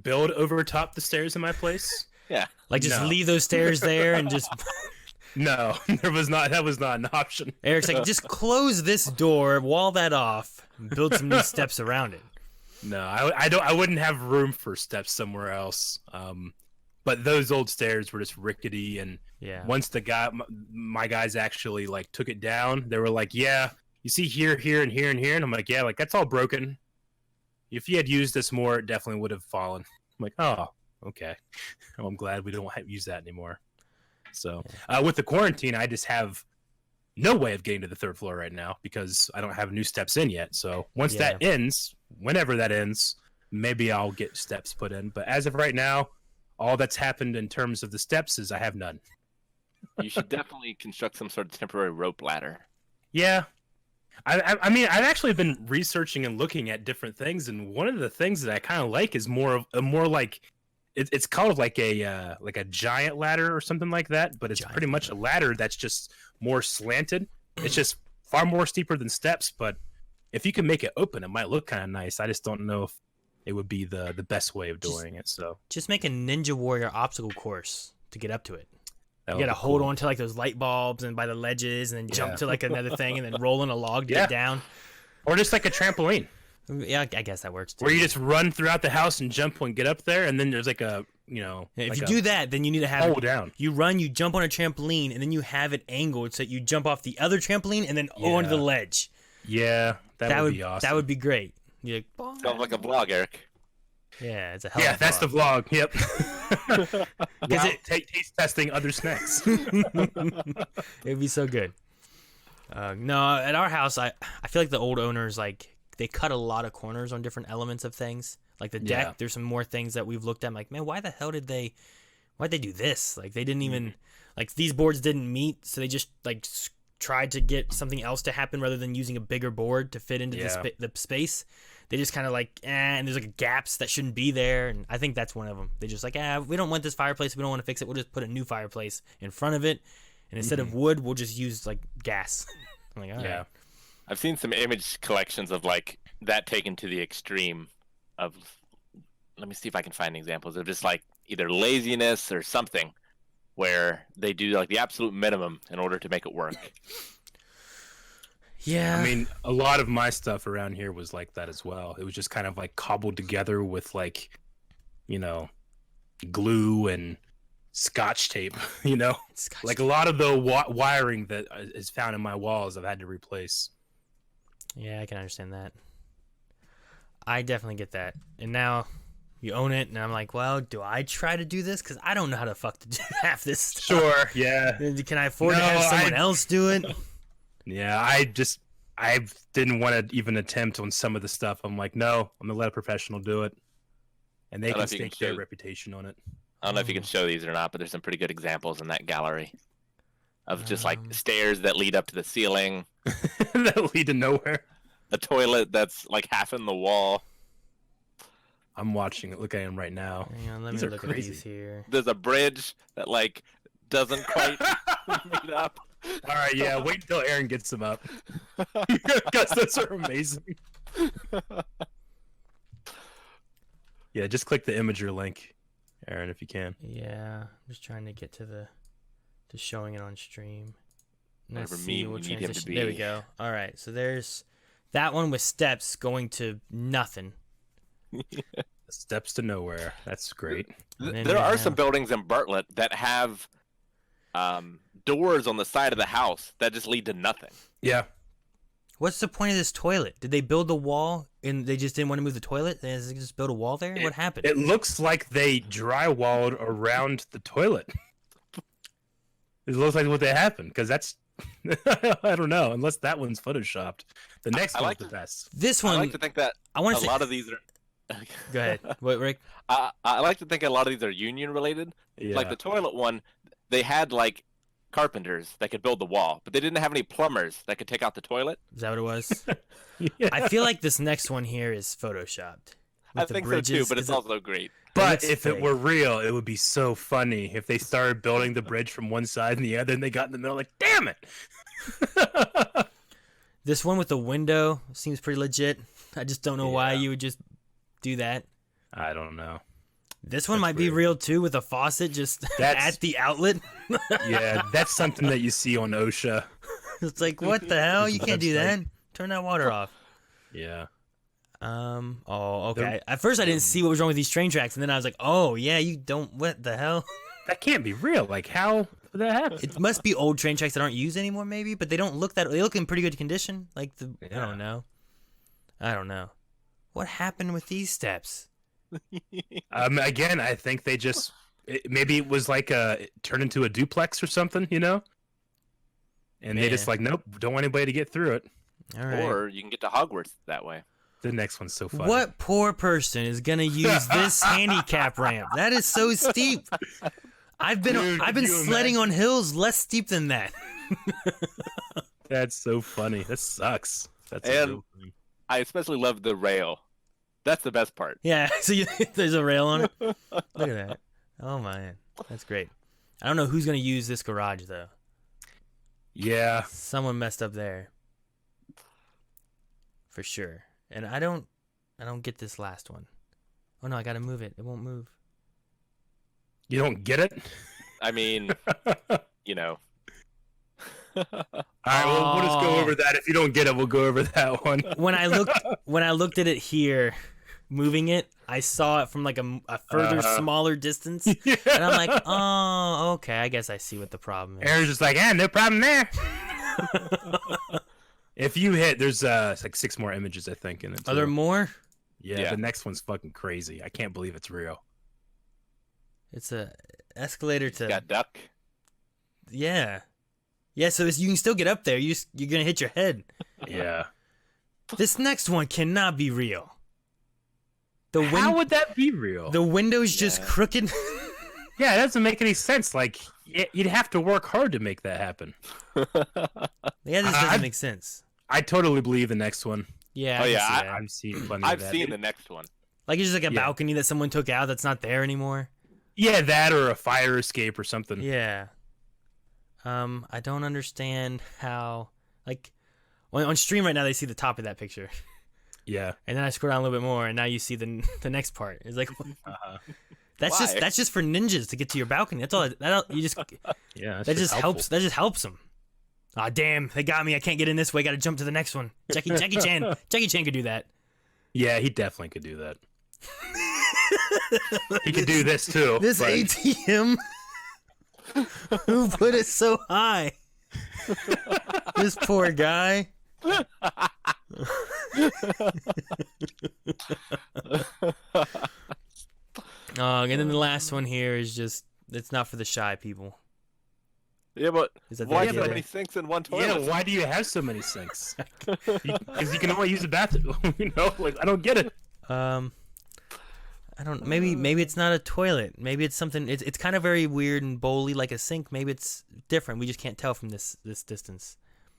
Build over top the stairs in my place. Yeah. Like just No. leave those stairs there and just. No, that was not an option. Eric's like, just close this door, wall that off, and build some new steps around it. No, I wouldn't have room for steps somewhere else. But those old stairs were just rickety, and Yeah. once my guys actually like took it down, they were like, "Yeah, you see here, and here, and here," and I'm like, "Yeah, like that's all broken. If you had used this more, it definitely would have fallen." I'm like, "Oh, okay. Well, I'm glad we don't use that anymore." So with the quarantine, I just have no way of getting to the third floor right now because I don't have new steps in yet. So once that ends, whenever that ends, maybe I'll get steps put in. But as of right now, all that's happened in terms of the steps is I have none. You should definitely construct some sort of temporary rope ladder. Yeah. I mean, I've actually been researching and looking at different things, and one of the things that I kind of like is more like it's called like a giant ladder or something like that, but it's pretty much a ladder that's just more slanted. It's just far more steeper than steps, but if you can make it open, it might look kind of nice. I just don't know if it would be the best way of doing it. So just make a Ninja Warrior obstacle course to get up to it. that You would gotta be hold cool. on to like those light bulbs and by the ledges, and then jump Yeah. to like another thing, and then roll in a log to get down. Or just like a trampoline Yeah, I guess that works too. where you just run throughout the house and jump and get up there, and then there's like a If like you a do that, then you need to have hold down. You run, you jump on a trampoline, and then you have it angled so you jump off the other trampoline and then onto the ledge. Yeah, that would be awesome. That would be great. You're like, Sounds like a vlog, Eric. yeah, it's a hell Yeah, of a that's the vlog. Yep. Is Wow, it- taste testing other snacks. It'd be so good. No, at our house, I feel like the old owners they cut a lot of corners on different elements of things. Like the deck, Yeah. there's some more things that we've looked at. I'm like, man, why'd they do this? Like they didn't even like these boards didn't meet, so they just tried to get something else to happen rather than using a bigger board to fit into the space. They just kind of and there's gaps that shouldn't be there, and I think that's one of them. They just we don't want this fireplace, we don't want to fix it. We'll just put a new fireplace in front of it, and instead of wood, we'll just use gas. I'm like, all right. I've seen some image collections of that taken to the extreme of, let me see if I can find examples of just either laziness or something where they do the absolute minimum in order to make it work. Yeah. I mean, a lot of my stuff around here was like that as well. It was just kind of cobbled together with glue and scotch tape, Scotch a lot of the wiring that is found in my walls I've had to replace. Yeah, I can understand that. I definitely get that. And now you own it, and I'm like, well, do I try to do this? Because I don't know how the fuck to do half this stuff. Sure, yeah. Can I afford to have someone else do it? Yeah, I didn't want to even attempt on some of the stuff. I'm like, no, I'm gonna let a professional do it, and they I don't know can if you stake can their show- reputation on it. I don't know if you can show these or not, but there's some pretty good examples in that gallery of just stairs that lead up to the ceiling, That lead to nowhere. a toilet that's half in the wall. I'm watching it. Look at him right now. Hang on, let These me are look at crazy. these here. There's a bridge that doesn't quite meet up. All right, yeah. Wait until Aaron gets them up, because those are amazing. Yeah, just click the Imager link, Aaron, if you can. Yeah, I'm just trying to get to showing it on stream. Let's Whatever see meme what we need him to transition. There we be. go. All right, so there's that one with steps going to nothing. Steps to nowhere. That's great. And then There we are some have- buildings in Bartlett that have doors on the side of the house that just lead to nothing. Yeah. What's the point of this toilet? Did they build the wall and they just didn't want to move the toilet? They just build a wall there? What happened? It looks like they drywalled around the toilet. It looks like what they happened, because that's I don't know, unless that one's photoshopped. The next I one's like the to- best. This I one, like to think that I want a to say. lot of these are. Go ahead. What, Rick? I like to think a lot of these are union related. Yeah. Like the toilet one, they had carpenters that could build the wall, but they didn't have any plumbers that could take out the toilet. Is that what it was? Yeah. I feel like this next one here is photoshopped. I With the think so bridges. too, but Is it's it- also great. But looks if it fake. were real, it would be so funny if they started building the bridge from one side and the other, and they got in the middle, like, damn it! This one with the window seems pretty legit. I just don't know why Yeah. you would just do that. I don't know. This one That's might be weird. real too, with a faucet just That's- at the outlet. Yeah, that's something that you see on OSHA. It's like, what the hell? You can't do that. Website. Turn that water off. Yeah. Oh, okay. At first, I didn't see what was wrong with these train tracks, and then I was like, oh yeah, you don't. What the hell? That can't be real. Like, how would that happen? It must be old train tracks that aren't used anymore, maybe. But they don't look that. They look in pretty good condition. Like I Yeah. don't know. I don't know. What happened with these steps? Again, I think they just maybe it was like it turned into a duplex or something, you know? And they just Man. like, nope, don't want anybody to get through it. All right. Or you can get to Hogwarts that way. The next one's so funny. What poor person is gonna use this handicap ramp? That is so steep. I've been Dude, I've been could you sledding on hills less steep than that. That's so funny. That sucks. That's And- real funny. I especially love the rail. That's the best part. Yeah, so there's a rail on it. Look at that. Oh man, that's great. I don't know who's gonna use this garage though. Yeah. Someone messed up there, for sure. And I don't get this last one. Oh no, I gotta move it. It won't move. You don't get it? I mean, you know. All right, well, we'll just go Oh. over that. If you don't get it, we'll go over that one. When I looked at it here, moving it, I saw it from like a further smaller distance, and I'm like, oh, okay, I guess I see what the problem is. Aaron's just like, no problem there. If you hit, there's like 6 more images, I think, in it. Are there too. more? Yeah, the next one's fucking crazy. I can't believe it's real. It's a escalator to Got duck. yeah. So you can still get up there. You're gonna hit your head. Yeah. This next one cannot be real. How would that be real? The window's just Yeah. crooked. Yeah, it doesn't make any sense. Like, you'd have to work hard to make that happen. Yeah, this doesn't make sense. I totally believe the next one. Yeah. Oh, I can yeah, see that. I've seen plenty I've of that. seen the next one. Like it's just like a Yeah. balcony that someone took out that's not there anymore. Yeah, that or a fire escape or something. Yeah. I don't understand how like on stream right now they see the top of that picture, Yeah. and then I scroll down a little bit more, and now you see the next part. It's like that's Why? just for ninjas to get to your balcony. That's all. You just Yeah. that just helps. That just helps them. Ah, damn! They got me. I can't get in this way. Got to jump to the next one. Jackie Chan. Jackie Chan could do that. Yeah, he definitely could do that. He could do this too. This but- ATM. Who put it so high? This poor guy. And then the last one here is just, it's not for the shy people. Yeah, but Is that the why idea so there? many sinks in one Yeah, toilet? why do you have so many sinks? Because you can only use the bathroom. You know, like I don't get it. I don't. Maybe it's not a toilet. Maybe it's something. It's kind of very weird and bowly like a sink. Maybe it's different. We just can't tell from this distance.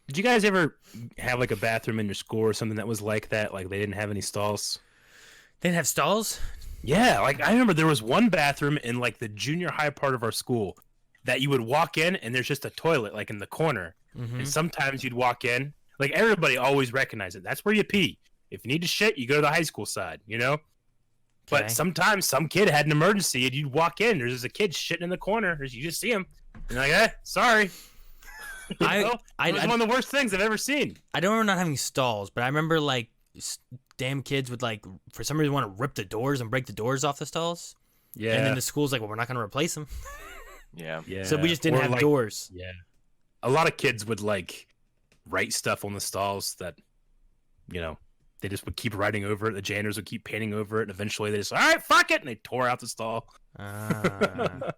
Did you guys ever have like a bathroom in your school or something that was like that? Like they didn't have any stalls? They didn't have stalls. Yeah, like I remember there was one bathroom in like the junior high part of our school that you would walk in and there's just a toilet like in the corner. Mm-hmm. And sometimes you'd walk in, like everybody always recognized it. That's where you pee. If you need to shit, you go to the high school side, you know? Okay. But sometimes some kid had an emergency and you'd walk in, there's just a kid shitting in the corner. You just see him. And you're like, sorry. You know? It was one of the worst things I've ever seen. I don't remember not having stalls, but I remember like damn kids would like for some reason want to rip the doors and break the doors off the stalls. Yeah. And then the school's like, well, we're not going to replace them. Yeah. Yeah. So we just didn't Or, have like, doors. Yeah. A lot of kids would like write stuff on the stalls that, you know, they just would keep writing over it. The janitors would keep painting over it. And eventually they just, all right, fuck it. And they tore out the stall. Ah.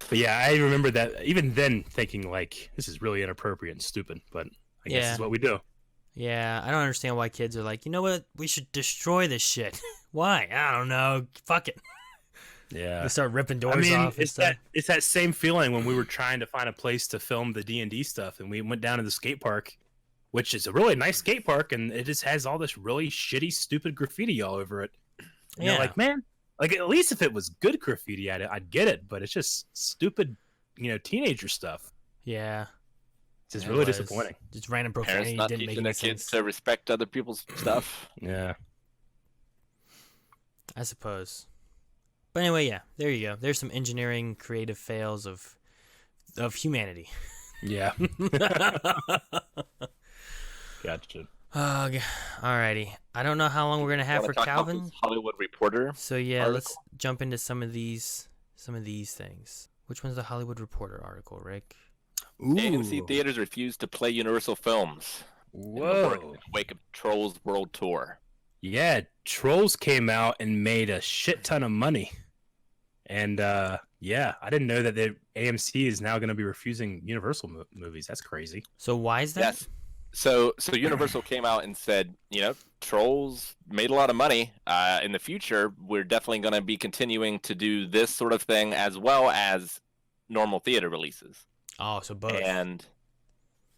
But yeah, I remember that even then thinking like, this is really inappropriate and stupid. But I guess Yeah. it's what we do. Yeah, I don't understand why kids are like, you know what? We should destroy this shit. Why? I don't know. Fuck it. Yeah. They start ripping doors I mean, off and it's stuff. that same feeling when we were trying to find a place to film the D&D stuff, and we went down to the skate park, which is a really nice skate park, and it just has all this really shitty, stupid graffiti all over it. And you're like, man, like at least if it was good graffiti, I'd get it, but it's just stupid, you know, teenager stuff. Yeah. It's just It really was. disappointing. Just random Parents profanity not didn't make teaching any their kids sense. to respect other people's stuff. Yeah. I suppose. But anyway, yeah, there you go. There's some engineering creative fails of humanity. Yeah. Gotcha. Alrighty. I don't know how long we're gonna have for Calvin. Hollywood Reporter. So yeah, article? let's jump into some of these things. Which one's the Hollywood Reporter article, Rick? Ooh. AMC theaters refused to play Universal films. Whoa. In the wake of Trolls World Tour. Yeah, Trolls came out and made a shit ton of money. And yeah, I didn't know that the AMC is now going to be refusing Universal movies. That's crazy. So why is that? Yes. So Universal came out and said, Trolls made a lot of money. In the future, we're definitely going to be continuing to do this sort of thing as well as normal theater releases. Oh, so both. And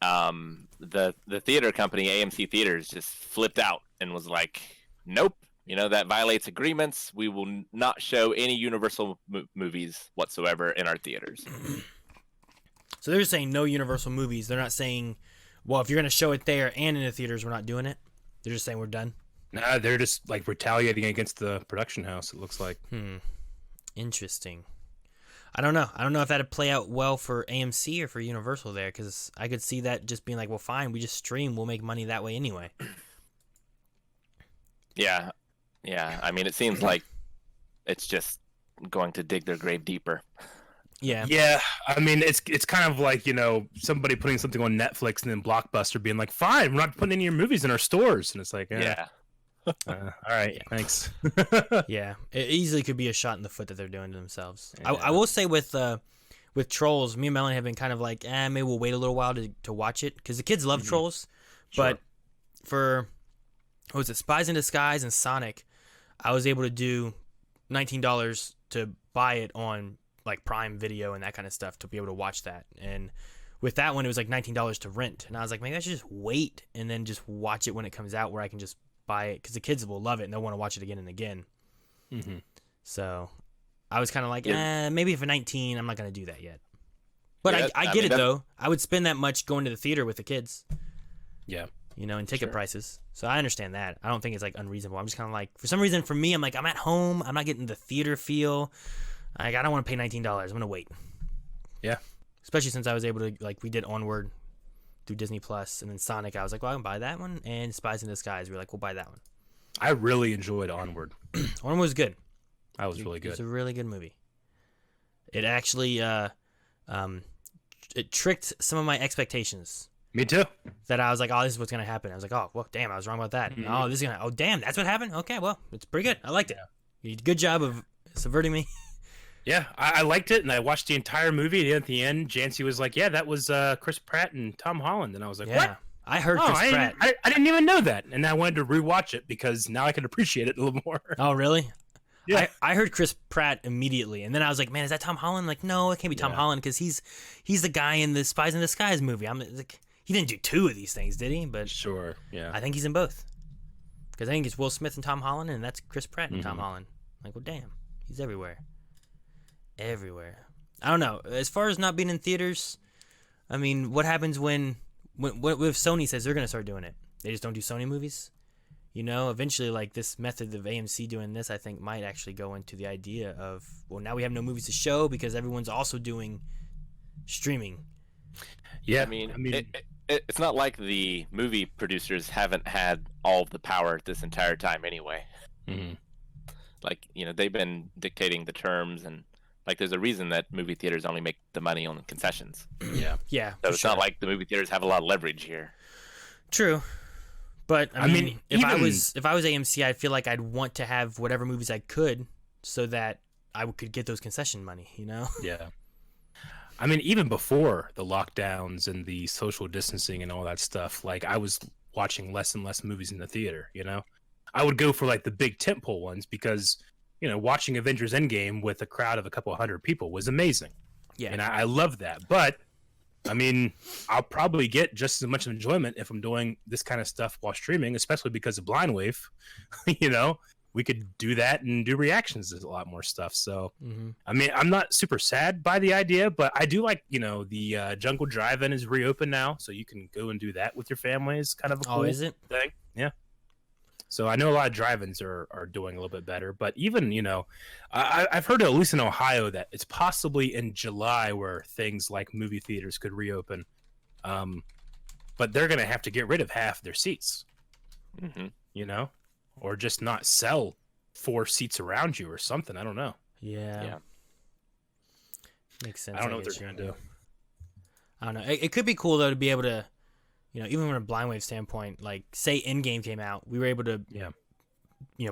the theater company, AMC Theaters, just flipped out and was like, nope, that violates agreements. We will not show any Universal movies whatsoever in our theaters. So they're just saying no Universal movies. They're not saying, well, if you're going to show it there and in the theaters, we're not doing it. They're just saying we're done. Nah, they're just like retaliating against the production house, it looks like. Interesting. I don't know. I don't know if that'd play out well for AMC or for Universal there, because I could see that just being like, well, fine, we just stream. We'll make money that way anyway. Yeah. I mean, it seems like it's just going to dig their grave deeper. Yeah. Yeah. I mean, it's kind of like, somebody putting something on Netflix and then Blockbuster being like, fine, we're not putting any of your movies in our stores. And it's like, Yeah. All right. Thanks. Yeah. It easily could be a shot in the foot that they're doing to themselves. Yeah. I will say with Trolls, me and Melanie have been kind of like, maybe we'll wait a little while to watch it, because the kids love Trolls. Sure. But for, what was it, Spies in Disguise and Sonic, I was able to do $19 to buy it on like Prime Video and that kind of stuff to be able to watch that. And with that one, it was like $19 to rent. And I was like, maybe I should just wait and then just watch it when it comes out, where I can just buy it, because the kids will love it and they'll want to watch it again and again. Mm-hmm. So I was kind of like, maybe for 19, I'm not going to do that yet. But Yeah, I get it, though. I would spend that much going to the theater with the kids. Yeah. And ticket prices. So I understand that. I don't think it's like unreasonable. I'm just kind of like, for some reason, for me, I'm like, I'm at home. I'm not getting the theater feel. Like, I don't want to pay $19. I'm going to wait. Yeah. Especially since I was able to, like, we did Onward through Disney Plus, and then Sonic, I was like, well, I can buy that one. And Spies in Disguise, we were like, we'll buy that one. I really enjoyed Onward. Onward was good. That was really good. It was a really good movie. It actually, it tricked some of my expectations. Me too. That I was like, oh, this is what's going to happen. I was like, oh, well, damn, I was wrong about that. Mm-hmm. Oh, this is going to, oh, damn, that's what happened? Okay, well, it's pretty good. I liked it. You did a good job of subverting me. Yeah, I liked it, and I watched the entire movie, and at the end, Jancy was like, yeah, that was Chris Pratt and Tom Holland. And I was like, what? I heard Chris Pratt. I didn't even know that. And I wanted to rewatch it because now I can appreciate it a little more. Oh, really? Yeah. I heard Chris Pratt immediately, and then I was like, man, is that Tom Holland? Like, no, it can't be Tom Holland, because he's the guy in the Spies in Disguise movie. I'm like, he didn't do 2 of these things, did he? But sure, yeah. I think he's in both. Because I think it's Will Smith and Tom Holland, and that's Chris Pratt and Tom Holland. Like, well, damn, he's everywhere. Everywhere. I don't know. As far as not being in theaters, I mean, what happens when if Sony says they're going to start doing it? They just don't do Sony movies? Eventually, like, this method of AMC doing this, I think, might actually go into the idea of, well, now we have no movies to show because everyone's also doing streaming. Yeah, I mean it's not like the movie producers haven't had all of the power this entire time anyway. Mm-hmm. Like, they've been dictating the terms, and like, there's a reason that movie theaters only make the money on concessions. Yeah. Yeah. So it's not like the movie theaters have a lot of leverage here. True. But I mean, if even... I was AMC, I feel like I'd want to have whatever movies I could so that I could get those concession money, Yeah. I mean, even before the lockdowns and the social distancing and all that stuff, like, I was watching less and less movies in the theater, I would go for like the big tentpole ones because, watching Avengers Endgame with a crowd of a couple hundred people was amazing. Yeah. And I love that. But I mean, I'll probably get just as much enjoyment if I'm doing this kind of stuff while streaming, especially because of Blind Wave. We could do that and do reactions to a lot more stuff. So, I mean, I'm not super sad by the idea, but I do like, the Jungle Drive-In is reopened now, so you can go and do that with your family. It's kind of a cool is it? thing. Yeah. So I know a lot of drive-ins are doing a little bit better, but even, I've heard at least in Ohio that it's possibly in July where things like movie theaters could reopen. But they're going to have to get rid of half their seats, or just not sell 4 seats around you or something. I don't know. Yeah. Makes sense. I don't know what they're going to do. I don't know. It could be cool, though, to be able to, even from a blind wave standpoint, like, say Endgame came out, we were able to,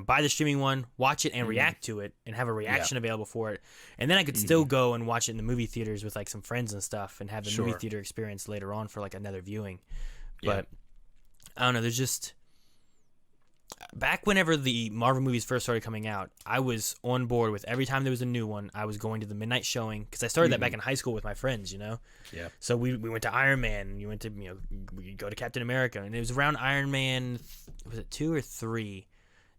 buy the streaming one, watch it, and react to it, and have a reaction available for it. And then I could still go and watch it in the movie theaters with, like, some friends and stuff, and have the movie theater experience later on for, like, another viewing. But, I don't know, there's just... Back whenever the Marvel movies first started coming out, I was on board with every time there was a new one, I was going to the midnight showing, because I started that back in high school with my friends, Yeah. So we went to Iron Man, and we went to, we go to Captain America, and it was around Iron Man, was it 2 or 3,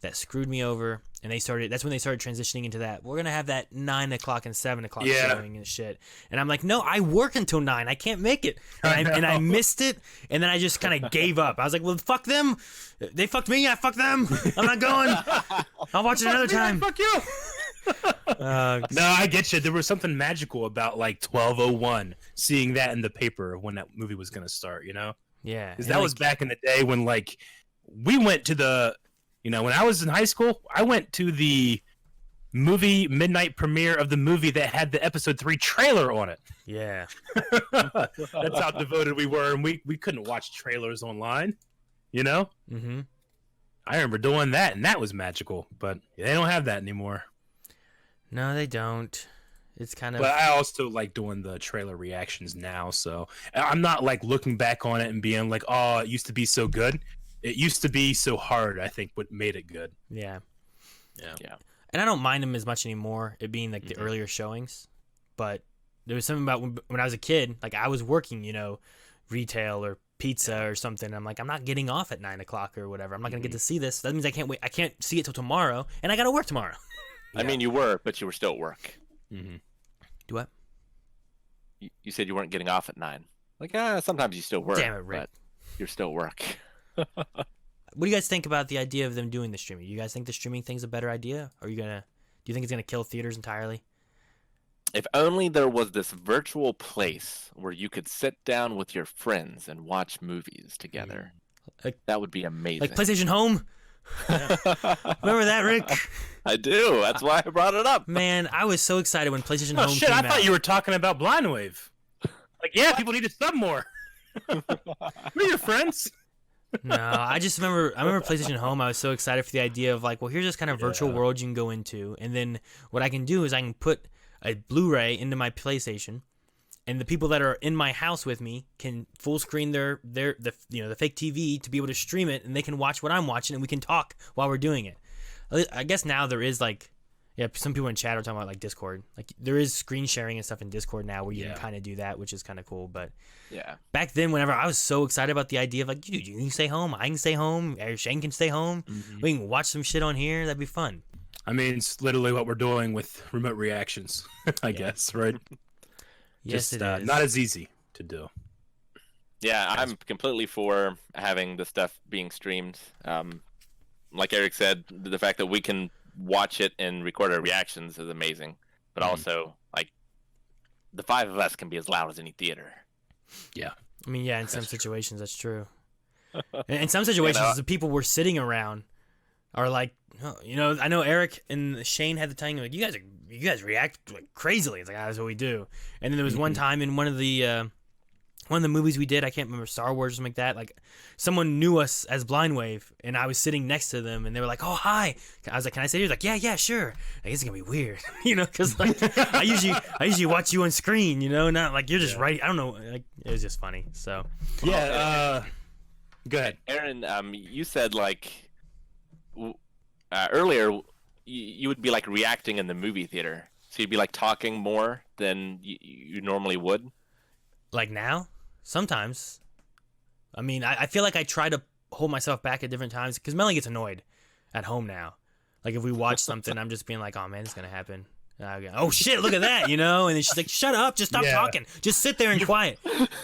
that screwed me over, and that's when they started transitioning into that, we're going to have that 9 o'clock and 7 o'clock showing and shit. And I'm like, no, I work until 9, I can't make it. And I missed it, and then I just kind of gave up. I was like, well, fuck them. They fucked me, I fucked them. I'm not going. I'll watch it another time. Fuck you. No, I get you. There was something magical about like 12:01, seeing that in the paper when that movie was going to start, Yeah. Because that was back in the day when, like, we went to the... when I was in high school, I went to the movie midnight premiere of the movie that had the episode 3 trailer on it. Yeah. That's how devoted we were, and we couldn't watch trailers online, Mm-hmm. I remember doing that, and that was magical, but they don't have that anymore. No, they don't. It's kind of... But I also like doing the trailer reactions now, so I'm not, like, looking back on it and being like, oh, it used to be so good. It used to be so hard, I think, what made it good. Yeah. Yeah. And I don't mind them as much anymore, it being like the earlier showings. But there was something about when I was a kid, like I was working, retail or pizza or something. I'm like, I'm not getting off at 9 o'clock or whatever. I'm not going to get to see this. That means I can't wait. I can't see it till tomorrow, and I got to work tomorrow. I mean, you were, but you were still at work. Do what? You said you weren't getting off at 9. Like, sometimes you still work. Damn it, Rick. But you're still at work. What do you guys think about the idea of them doing the streaming? You guys think the streaming thing's a better idea? Or do you think it's gonna kill theaters entirely? If only there was this virtual place where you could sit down with your friends and watch movies together. That would be amazing. Like PlayStation Home? Remember that, Rick? I do. That's why I brought it up. Man, I was so excited when PlayStation Home shit, came I out. thought you were talking about Blind Wave. Like, yeah, people need to sub more. We're your friends. No, I remember PlayStation Home. I was so excited for the idea of like, well, here's this kind of virtual world you can go into, and then what I can do is I can put a Blu-ray into my PlayStation, and the people that are in my house with me can full screen the fake TV to be able to stream it, and they can watch what I'm watching, and we can talk while we're doing it. I guess now there is like, some people in chat are talking about like Discord. Like there is screen sharing and stuff in Discord now where you can kind of do that, which is kind of cool. But back then, whenever I was so excited about the idea of like, dude, you can stay home, I can stay home, Shane can stay home, we can watch some shit on here. That'd be fun. I mean, it's literally what we're doing with remote reactions, I guess, right? Yes, it is. Not as easy to do. Yeah, I'm completely for having the stuff being streamed. Like Eric said, the fact that we can watch it and record our reactions is amazing. But also, like, the 5 of us can be as loud as any theater. Yeah. I mean, in some situations, that's true. In some situations, the people we're sitting around are like, I know Eric and Shane had the time, like, you guys react like crazily. It's like, that's what we do. And then there was one time in one of the movies we did, I can't remember, Star Wars or something like that, like someone knew us as Blind Wave, and I was sitting next to them, and they were like, oh, hi. I was like, can I sit here? Like, yeah, sure. I guess it's gonna be weird, because like I usually watch you on screen, not like you're just right. I don't know, like it was just funny. So go ahead, Aaron. You said like earlier you would be like reacting in the movie theater, so you'd be like talking more than you normally would. Like now? Sometimes. I mean, I feel like I try to hold myself back at different times because Melanie gets annoyed at home now. Like if we watch something, I'm just being like, oh man, it's going to happen. And I go, oh shit, look at that, And then she's like, shut up, just stop talking. Just sit there and quiet.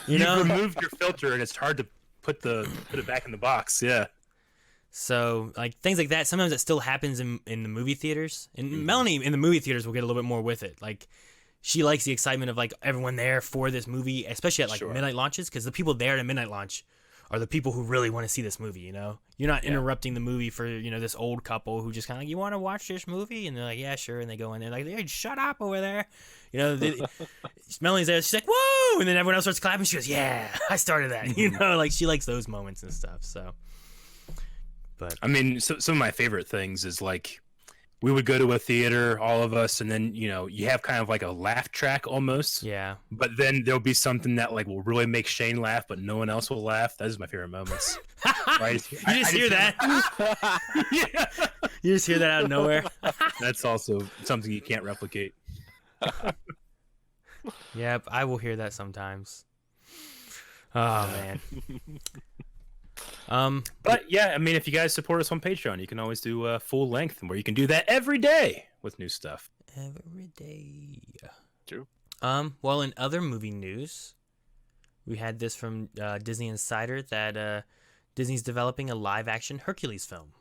You've removed your filter and it's hard to put it back in the box, yeah. So like things like that, sometimes it still happens in the movie theaters. And Melanie in the movie theaters will get a little bit more with it. Like she likes the excitement of like everyone there for this movie, especially at like midnight launches, because the people there at a midnight launch are the people who really want to see this movie. You know, you're not interrupting the movie for this old couple who just kind of like, you want to watch this movie, and they're like, yeah, sure, and they go in there like, hey, shut up over there. Melanie's there, she's like, whoa, and then everyone else starts clapping. She goes, yeah, I started that. Like she likes those moments and stuff. So. But I mean, some of my favorite things is like we would go to a theater, all of us, and then you have kind of like a laugh track almost. Yeah. But then there'll be something that like will really make Shane laugh, but no one else will laugh. Those are my favorite moments. Right? You just hear that? Yeah. You just hear that out of nowhere. That's also something you can't replicate. Yep, I will hear that sometimes. Oh man. But yeah, I mean, if you guys support us on Patreon, you can always do full length, where you can do that every day with new stuff. Every day. True. Well, in other movie news, we had this from Disney Insider that Disney's developing a live-action Hercules film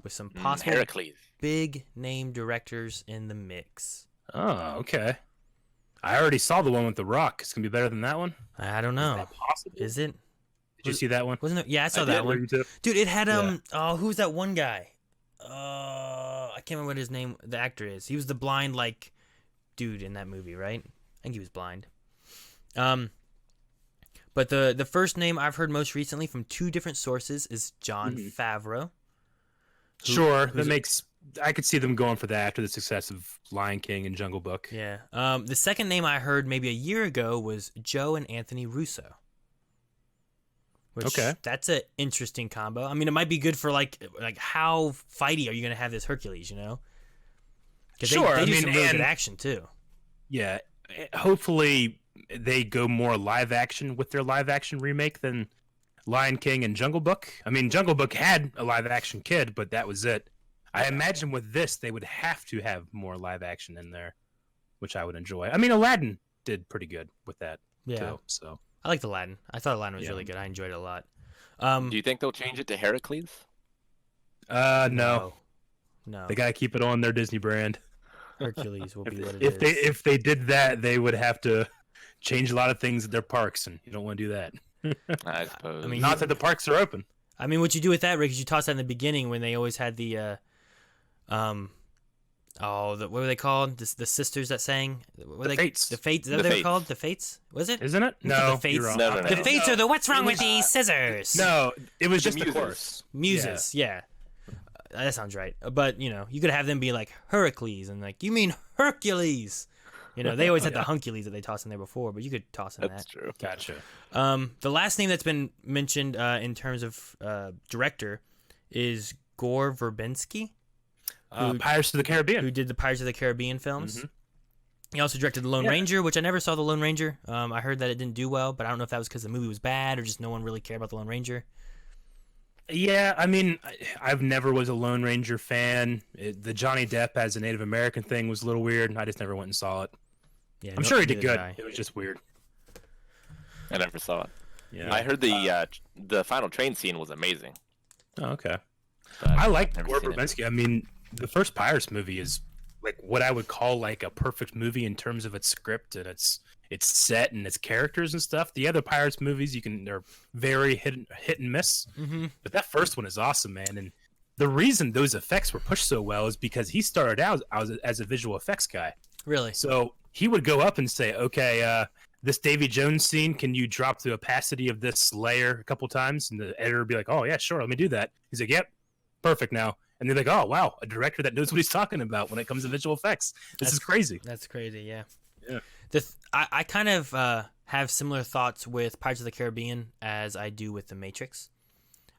with some possible Hercules. big name directors in the mix. Oh, okay. I already saw the one with The Rock. It's gonna be better than that one. I don't know. Is that possible? Is it? Did you see that one? Wasn't it? Yeah, I saw that one. Dude, it had Yeah. oh, who's that one guy? I can't remember what his name, the actor is. He was the blind like dude in that movie, right? I think he was blind. But the first name I've heard most recently from two different sources is Jon Favreau. Sure, that makes. I could see them going for that after the success of Lion King and Jungle Book. Yeah. The second name I heard maybe a year ago was Joe and Anthony Russo. Which, okay. That's an interesting combo. I mean, it might be good for like how fighty are you going to have this Hercules, Because sure, they do some really good action too. Yeah, hopefully they go more live action with their live action remake than Lion King and Jungle Book. I mean, Jungle Book had a live action kid, but that was it. I imagine with this, they would have to have more live action in there, which I would enjoy. I mean, Aladdin did pretty good with that, too. So I liked Aladdin. I thought Aladdin was really good. I enjoyed it a lot. Do you think they'll change it to Hercules? No. No. They got to keep it on their Disney brand. Hercules will be what it is. If they did that, they would have to change a lot of things at their parks, and you don't want to do that. I suppose. I mean, not that the parks are open. I mean, what you do with that, Rick, is you toss that in the beginning when they always had the, what were they called? The sisters that sang? The Fates. The Fates. Is that what they were called? The Fates? Was it? Isn't it? No, The Fates. You're wrong. No. The Fates are the what's wrong with these scissors? No, it was just Muses. the chorus. Muses, yeah. That sounds right. But, you could have them be like Heracles and like, you mean Hercules. They always had the Huncules that they tossed in there before, but you could toss in That's that. true. Gotcha. The last name that's been mentioned in terms of director is Gore Verbinski. Pirates of the Caribbean. Who did the Pirates of the Caribbean films. He also directed The Lone Ranger, which I never saw The Lone Ranger. I heard that it didn't do well, but I don't know if that was because the movie was bad or just no one really cared about The Lone Ranger. Yeah, I mean, I've never was a Lone Ranger fan. The Johnny Depp as a Native American thing was a little weird, and I just never went and saw it. Yeah, I'm sure he did good. I. It was just weird. I never saw it. Yeah, I heard the final train scene was amazing. Oh, okay. but I like never Gore seen it. Verbinski. I mean, the first Pirates movie is like what I would call like a perfect movie in terms of its script and its set and its characters and stuff. The other Pirates movies, they're very hit and miss. But that first one is awesome, man. And the reason those effects were pushed so well is because he started out as a visual effects guy. Really? So he would go up and say, okay, this Davy Jones scene, can you drop the opacity of this layer a couple times? And the editor would be like, oh, yeah, sure, let me do that. He's like, yep, perfect now. And they're like, oh, wow, a director that knows what he's talking about when it comes to visual effects. This is crazy. That's crazy, yeah. Yeah. I kind of have similar thoughts with Pirates of the Caribbean as I do with The Matrix,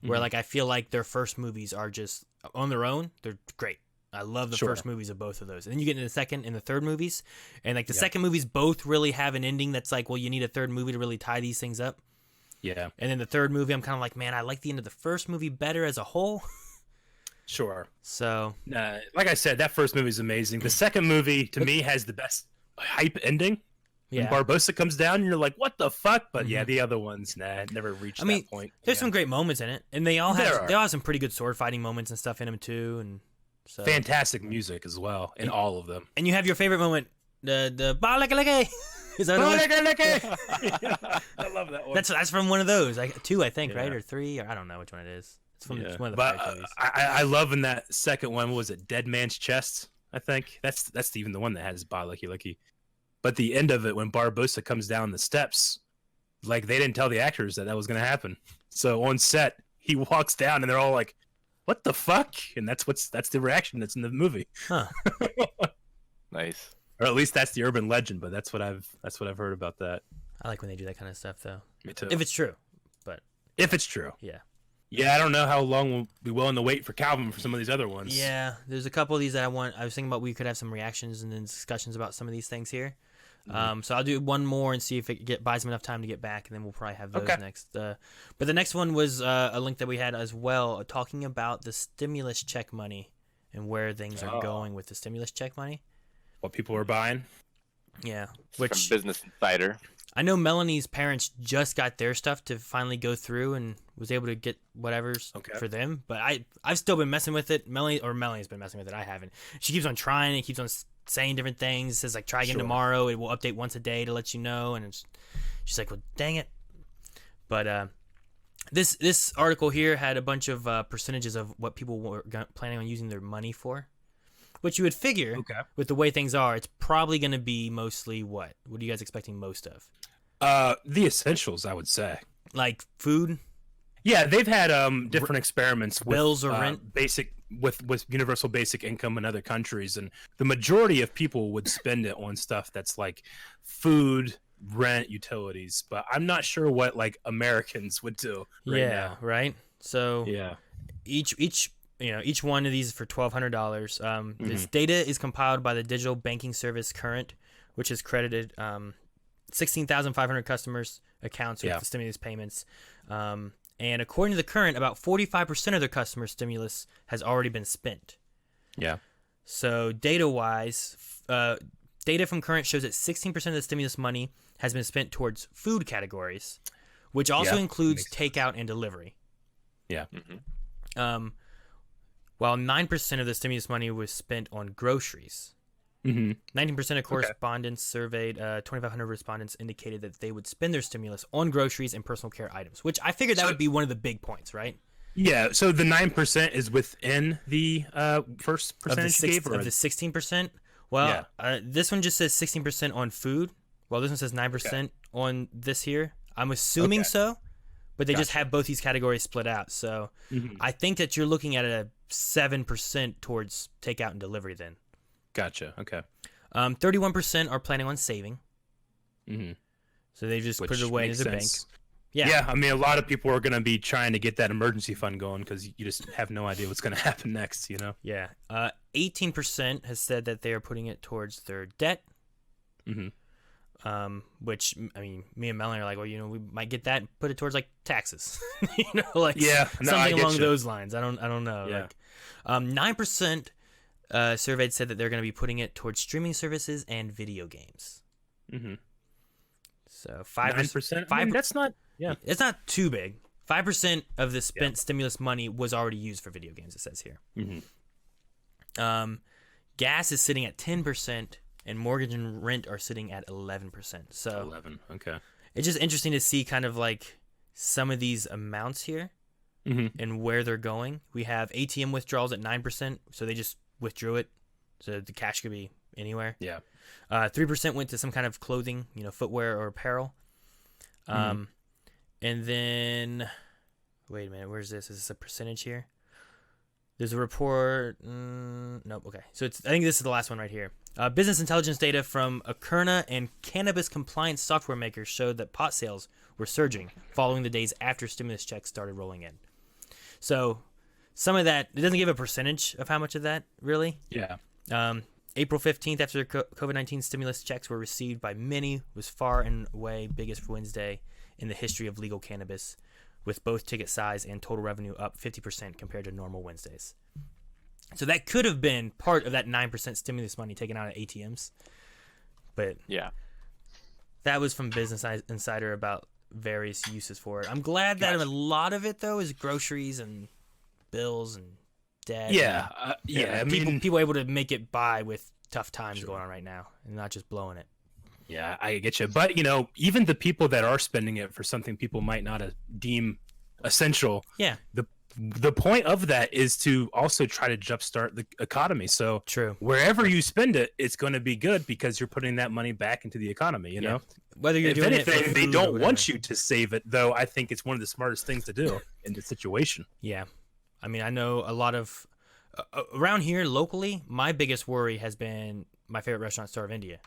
where like I feel like their first movies are just on their own. They're great. I love the first movies of both of those. And then you get into the second and the third movies, and like the second movies both really have an ending that's like, well, you need a third movie to really tie these things up. Yeah. And then the third movie, I'm kind of like, man, I like the end of the first movie better as a whole. Sure. So, like I said, that first movie is amazing. The second movie, to me, has the best hype ending. Yeah. When Barbosa comes down, and you're like, what the fuck? But yeah, the other ones, it never reached that point. There's some great moments in it, and they all have some pretty good sword fighting moments and stuff in them too, and so fantastic music as well in all of them. And you have your favorite moment, the Balaka. Is that I love that one. That's from one of those, like 2, I think, right, or 3, or I don't know which one it is. It's from one of the fight movies. I love in that second one. What was it, Dead Man's Chest? I think that's even the one that has Ba Licky. But the end of it, when Barbosa comes down the steps, like they didn't tell the actors that was going to happen. So on set, he walks down, and they're all like, "What the fuck?" And that's the reaction that's in the movie. Huh. Nice. Or at least that's the urban legend. But that's what I've heard about that. I like when they do that kind of stuff, though. Me too. If it's true, but if it's true, yeah. Yeah, I don't know how long we'll be willing to wait for Calvin for some of these other ones. Yeah, there's a couple of these that I was thinking about. We could have some reactions and then discussions about some of these things here. So I'll do one more and see if it buys me enough time to get back, and then we'll probably have those next. But the next one was a link that we had as well, talking about the stimulus check money and where things are going with the stimulus check money. What people are buying. Yeah, from Business Insider. I know Melanie's parents just got their stuff to finally go through and was able to get whatever's for them. But I've still been messing with it. Melanie's been messing with it. I haven't. She keeps on trying. It keeps on saying different things. It says like try again tomorrow. It will update once a day to let you know. And she's like, well, dang it. But this article here had a bunch of percentages of what people were planning on using their money for. Which you would figure, with the way things are, it's probably going to be mostly what? What are you guys expecting most of? The essentials, I would say. Like food? Yeah, they've had different experiments with bills or rent, basic with universal basic income in other countries, and the majority of people would spend it on stuff that's like food, rent, utilities. But I'm not sure what like Americans would do right now. Right. So each one of these is for $1,200. This data is compiled by the digital banking service Current, which has credited 16,500 customers' accounts with the stimulus payments. And according to the Current, about 45% of their customer stimulus has already been spent. Yeah. So data-wise, data from Current shows that 16% of the stimulus money has been spent towards food categories, which also includes takeout and delivery. Yeah. While 9% of the stimulus money was spent on groceries. 19% of correspondents surveyed, 2,500 respondents indicated that they would spend their stimulus on groceries and personal care items, which I figured that would be one of the big points, right? Yeah, so the 9% is within the first percentage you gave? Of the 16%? Well, this one just says 16% on food. Well, this one says 9% on this here. I'm assuming so, but they just have both these categories split out. So I think that you're looking at a 7% towards takeout and delivery then. Gotcha. Okay. 31% are planning on saving. So they just put it away into the bank. Yeah. I mean, a lot of people are going to be trying to get that emergency fund going because you just have no idea what's going to happen next, you know? Yeah. 18% has said that they are putting it towards their debt. Which, I mean, me and Melanie are like, well, we might get that and put it towards like taxes, something along those lines. I don't know. Yeah. 9% surveyed said that they're going to be putting it towards streaming services and video games. So 9%. I mean, that's not. Yeah, it's not too big. 5% of the spent stimulus money was already used for video games. It says here. Gas is sitting at 10%. And mortgage and rent are sitting at 11%. So 11. Okay. It's just interesting to see kind of like some of these amounts here and where they're going. We have ATM withdrawals at 9%, so they just withdrew it. So the cash could be anywhere. Yeah. 3% went to some kind of clothing, footwear or apparel. And then, wait a minute, where's this? Is this a percentage here? There's a report. Nope. Okay. So I think this is the last one right here. Business intelligence data from Akerna and cannabis compliance software makers showed that pot sales were surging following the days after stimulus checks started rolling in. So some of that, it doesn't give a percentage of how much of that, really. Yeah. April 15th, after COVID-19 stimulus checks were received by many, was far and away biggest Wednesday in the history of legal cannabis, with both ticket size and total revenue up 50% compared to normal Wednesdays. So that could have been part of that 9% stimulus money taken out of ATMs. But That was from Business Insider about various uses for it. I'm glad that a lot of it though is groceries and bills and debt. Yeah, I mean, people able to make it by with tough times going on right now and not just blowing it. Yeah, I get you. But even the people that are spending it for something people might not deem essential. Yeah. The point of that is to also try to jumpstart the economy. So True. Wherever you spend it, it's going to be good because you're putting that money back into the economy. You know, whether you're if doing anything, it for they food don't or want whatever. you to save it, though. I think it's one of the smartest things to do in this situation. Yeah, I mean, I know a lot of around here locally. My biggest worry has been my favorite restaurant, Star of India.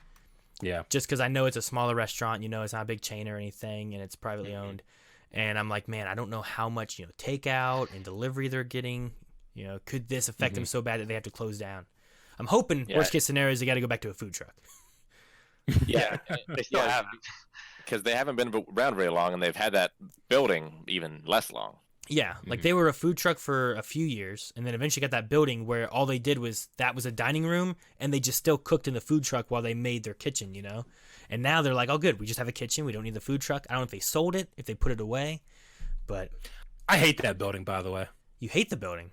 Yeah, just because I know it's a smaller restaurant, it's not a big chain or anything, and it's privately owned. And I'm like, man, I don't know how much takeout and delivery they're getting. Could this affect them so bad that they have to close down? I'm hoping worst case scenario is they got to go back to a food truck. Yeah, They still haven't. because they haven't been around very long, and they've had that building even less long. Yeah, like they were a food truck for a few years, and then eventually got that building where all they did was that was a dining room, and they just still cooked in the food truck while they made their kitchen, And now they're like, oh, good, we just have a kitchen. We don't need the food truck. I don't know if they sold it, if they put it away, but I hate that building, by the way. you hate the building.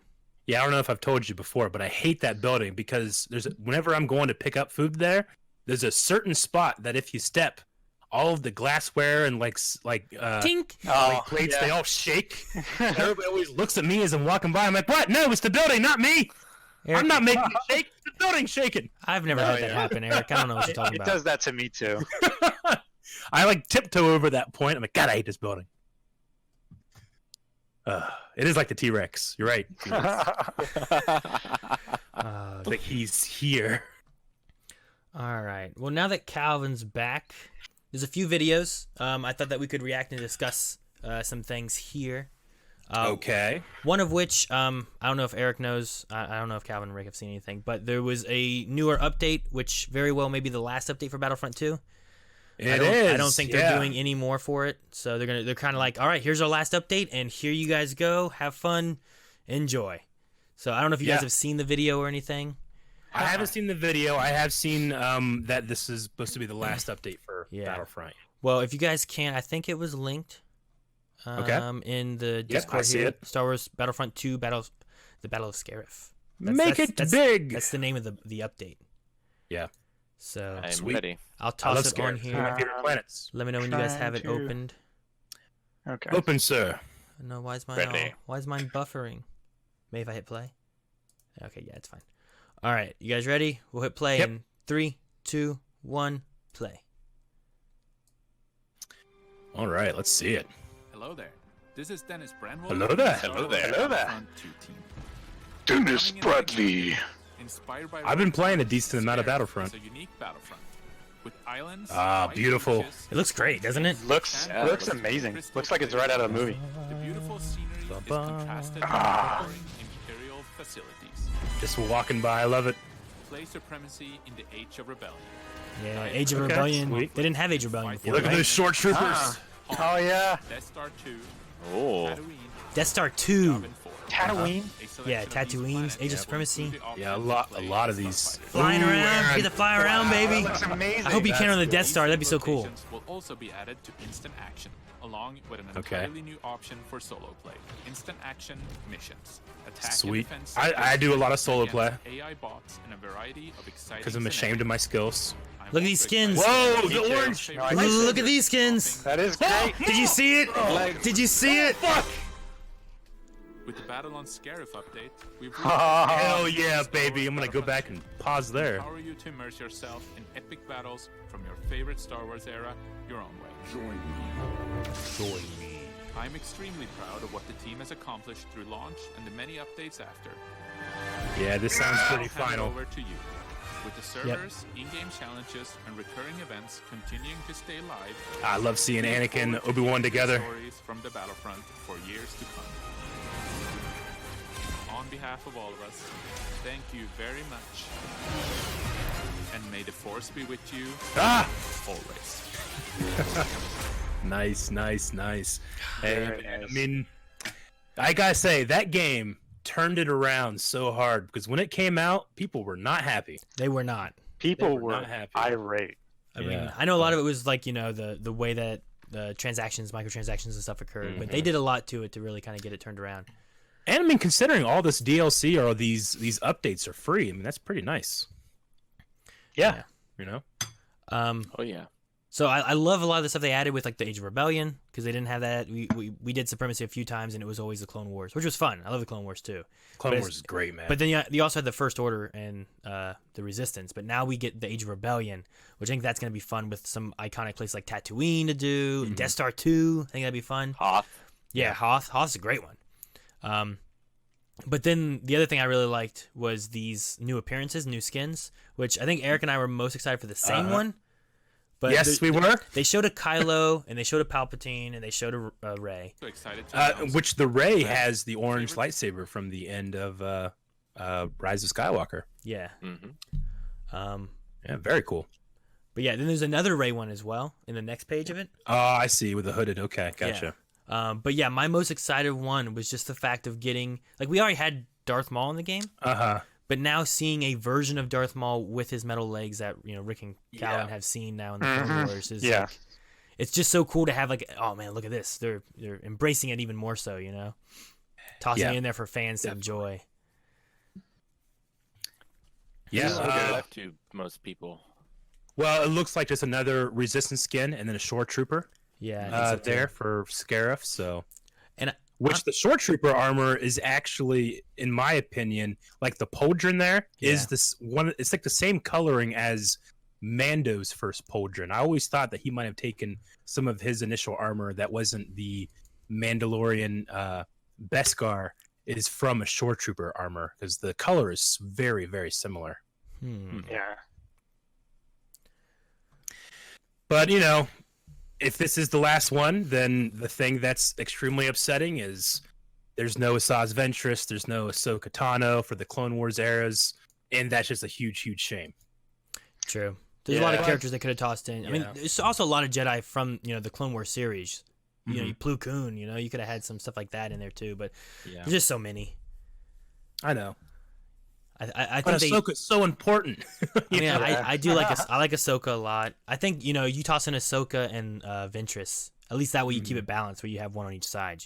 Yeah, I don't know if I've told you before, but I hate that building because whenever I'm going to pick up food there's a certain spot that if you step, all of the glassware and Tink. plates, they all shake. Everybody always looks at me as I'm walking by. I'm like, what? No, it's the building, not me. Eric, I'm not making it shake. It's the building shaking. I've never had that happen, Eric. I don't know what you're talking It about. does that to me too. I tiptoe over that point. I'm like, God, I hate this building. It is like the T-Rex. You're right. Like he's here. All right. Well, now that Calvin's back, there's a few videos. I thought that we could react and discuss some things here. Okay. One of which, I don't know if Eric knows. I don't know if Calvin and Rick have seen anything, but there was a newer update, which very well may be the last update for Battlefront 2. I don't think they're doing any more for it. So they're kind of like, all right, here's our last update, and here you guys go. Have fun, enjoy. So I don't know if you guys have seen the video or anything. I haven't seen the video. I have seen that this is supposed to be the last update for Battlefront. Well, if you guys can, I think it was linked. In the Discord here, Star Wars Battlefront 2 the Battle of Scarif. That's big. That's the name of the update. Yeah. So I'm ready. I'll toss it on Scarif. here. One of my favorite planets. Let me know when you guys have it opened. Okay. Open, sir. No, why is mine buffering? Maybe if I hit play. Okay, yeah, it's fine. All right, you guys ready? We'll hit play in 3, 2, 1, play. All right, let's see it. Hello there. This is Dennis Branwell. Hello there. Hello there. Hello there. Battlefront 2 team. Dennis Bradley. Inspired by I've been playing a decent amount of Scarif Battlefront. is a unique Battlefront with islands. Ah, beautiful. It looks great, doesn't it? Looks amazing. Looks like it's right out of a movie. The beautiful scenery is contrasted with boring imperial facilities. Just walking by, I love it. Play supremacy in the Age of Rebellion. Yeah, Age of Rebellion. sweet. They didn't have Age of Rebellion before. Look at right? those short troopers. Oh yeah. Death Star 2. Oh. Tatooine. Death Star 2. Yavin 4. Tatooine. A selection Yeah, of these Tatooine's planets Age of will Supremacy. include the option Yeah, a to lot play of these. as Flying Ooh, around. Aaron. Get to fly around, baby. Looks amazing. I hope you can on the Death Star. That'd be so cool. Locations will also be added to instant action, along with an Okay. entirely new option for solo play: instant action missions. Attack Sweet. And defense I do a lot of solo play against AI bots and a variety of exciting because I'm ashamed of my skills. I'm Look at these also skins. excited Whoa, to the feature our orange. favorite No, I like Look characters at these skins. That is great. Did you see it? Did you see it? With the Battle on Scarif update, we've Hell yeah, baby. I'm going to go back and pause there. empower you to immerse yourself in epic battles from your favorite Star Wars era your own way. Join me. I'm extremely proud of what the team has accomplished through launch and the many updates after. Yeah, this sounds pretty I'll hand it final. over to you. With the servers, in-game challenges, and recurring events continuing to stay live, I love seeing we look Anakin and forward to Obi-Wan sharing together. Stories from the Battlefront for years to come. On behalf of all of us, thank you very much, and may the Force be with you Ah! always. Nice. Hey, Very man, nice. I mean, I gotta say, that game turned it around so hard because when it came out, people were not happy. They were not. People were were not happy. irate. I mean, I know a lot of it was like, the way that the microtransactions and stuff occurred, but they did a lot to it to really kind of get it turned around. And I mean, considering all this DLC or these updates are free, I mean, that's pretty nice. Yeah. Oh yeah. So I love a lot of the stuff they added with like the Age of Rebellion, because they didn't have that. We did Supremacy a few times, and it was always the Clone Wars, which was fun. I love the Clone Wars too. Clone Wars is great, man. But then you also had the First Order and the Resistance. But now we get the Age of Rebellion, which I think that's going to be fun with some iconic places like Tatooine to do, and Death Star 2. I think that'd be fun. Hoth. Yeah, Hoth. Hoth's a great one. But then the other thing I really liked was these new appearances, new skins, which I think Eric and I were most excited for the same one. But yes, we were. They showed a Kylo, and they showed a Palpatine, and they showed a Rey. So excited to Which the Rey has the orange lightsaber from the end of Rise of Skywalker. Yeah. Yeah, very cool. But yeah, then there's another Rey one as well in the next page of it. Oh, I see, with the hooded. Okay, gotcha. Yeah. But yeah, my most excited one was just the fact of getting, like, we already had Darth Maul in the game. But now seeing a version of Darth Maul with his metal legs that Rick and Callan have seen now in the Clone Wars is like, it's just so cool to have, like, oh man, look at this. They're embracing it even more so, tossing it in there for fans to enjoy. Yeah, Left to most people. well, it looks like just another Resistance skin and then a Shore Trooper. Yeah, I think so, there too. for Scarif. So, And which the Shore Trooper armor is actually, in my opinion, like the pauldron there is this one. It's like the same coloring as Mando's first pauldron. I always thought that he might have taken some of his initial armor that wasn't the Mandalorian Beskar is from a Shore Trooper armor, because the color is very, very similar. Yeah. But if this is the last one, then the thing that's extremely upsetting is there's no Asajj Ventress, there's no Ahsoka Tano for the Clone Wars eras, and that's just a huge, huge shame. True. There's a lot of characters they could have tossed in. I mean, there's also a lot of Jedi from the Clone Wars series. Plo Koon. You could have had some stuff like that in there too. But there's just so many. I know. I But think Ahsoka's so important. I do like I like Ahsoka a lot. I think you toss in Ahsoka and Ventress. At least that way you keep it balanced, where you have one on each side.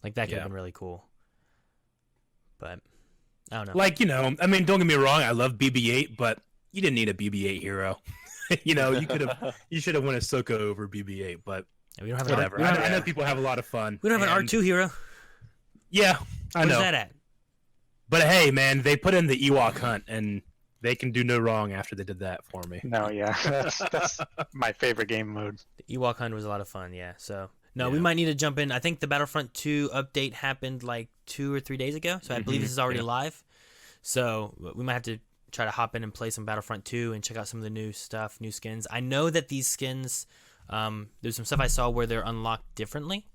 Like that could have been really cool. But I don't know. Like I mean, don't get me wrong. I love BB-8, but you didn't need a BB-8 hero. You should have won Ahsoka over BB-8. But we don't have whatever. I know people have a lot of fun. We don't have an R2 hero. Yeah, I know. Where's that at? But hey, man, they put in the Ewok hunt, and they can do no wrong after they did that for me. No, yeah, that's my favorite game mode. The Ewok hunt was a lot of fun, yeah. So we might need to jump in. I think the Battlefront 2 update happened like 2 or 3 days ago, so I believe this is already live. So we might have to try to hop in and play some Battlefront 2 and check out some of the new stuff, new skins. I know that these skins, there's some stuff I saw where they're unlocked differently.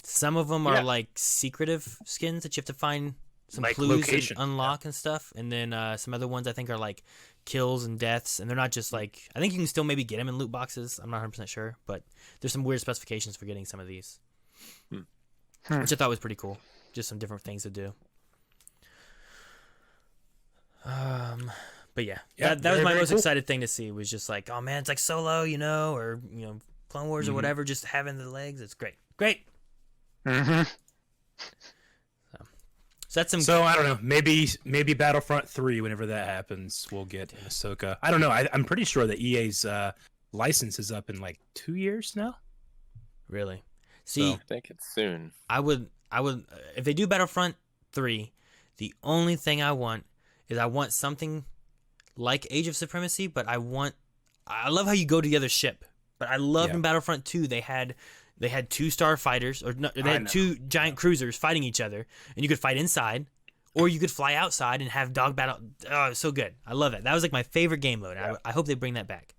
Some of them are like secretive skins that you have to find some like clues location. and unlock and stuff, and then some other ones I think are like kills and deaths, and they're not just like, I think you can still maybe get them in loot boxes. I'm not 100% sure, but there's some weird specifications for getting some of these, which I thought was pretty cool. Just some different things to do. But that was my most excited thing to see, was just like, oh man, it's like Solo, or Clone Wars or whatever, just having the legs. It's great. So that's some. So I don't know. Maybe Battlefront 3, whenever that happens, we'll get Ahsoka. I don't know. I'm pretty sure that EA's license is up in like 2 years now. Really? See, I think it's soon. I would if they do Battlefront 3, the only thing I want is something like Age of Supremacy, but I love how you go to the other ship. But I love in Battlefront 2 they had 2 starfighters, or no, they had 2 giant cruisers fighting each other, and you could fight inside, or you could fly outside and have dog battle. Oh, it's so good. I love it. That was like my favorite game mode. Yeah. I hope they bring that back.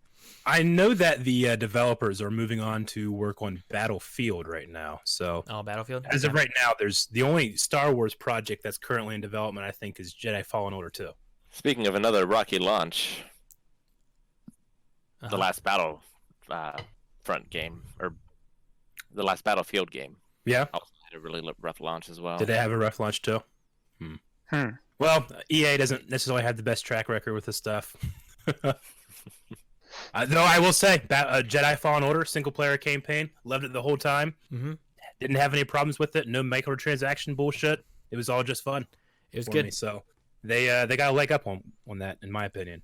I know that the developers are moving on to work on Battlefield right now. So Battlefield? As of right now, there's the only Star Wars project that's currently in development, I think, is Jedi Fallen Order 2. Speaking of another rocky launch, the last Battlefront game, or the last Battlefield game, also had a really rough launch as well. Did they have a rough launch too? Well, EA doesn't necessarily have the best track record with this stuff. Though I will say, Jedi Fallen Order single player campaign, loved it the whole time. Mm-hmm. Didn't have any problems with it. No microtransaction bullshit. It was all just fun. It was for good. me, so they got a leg up on that, in my opinion.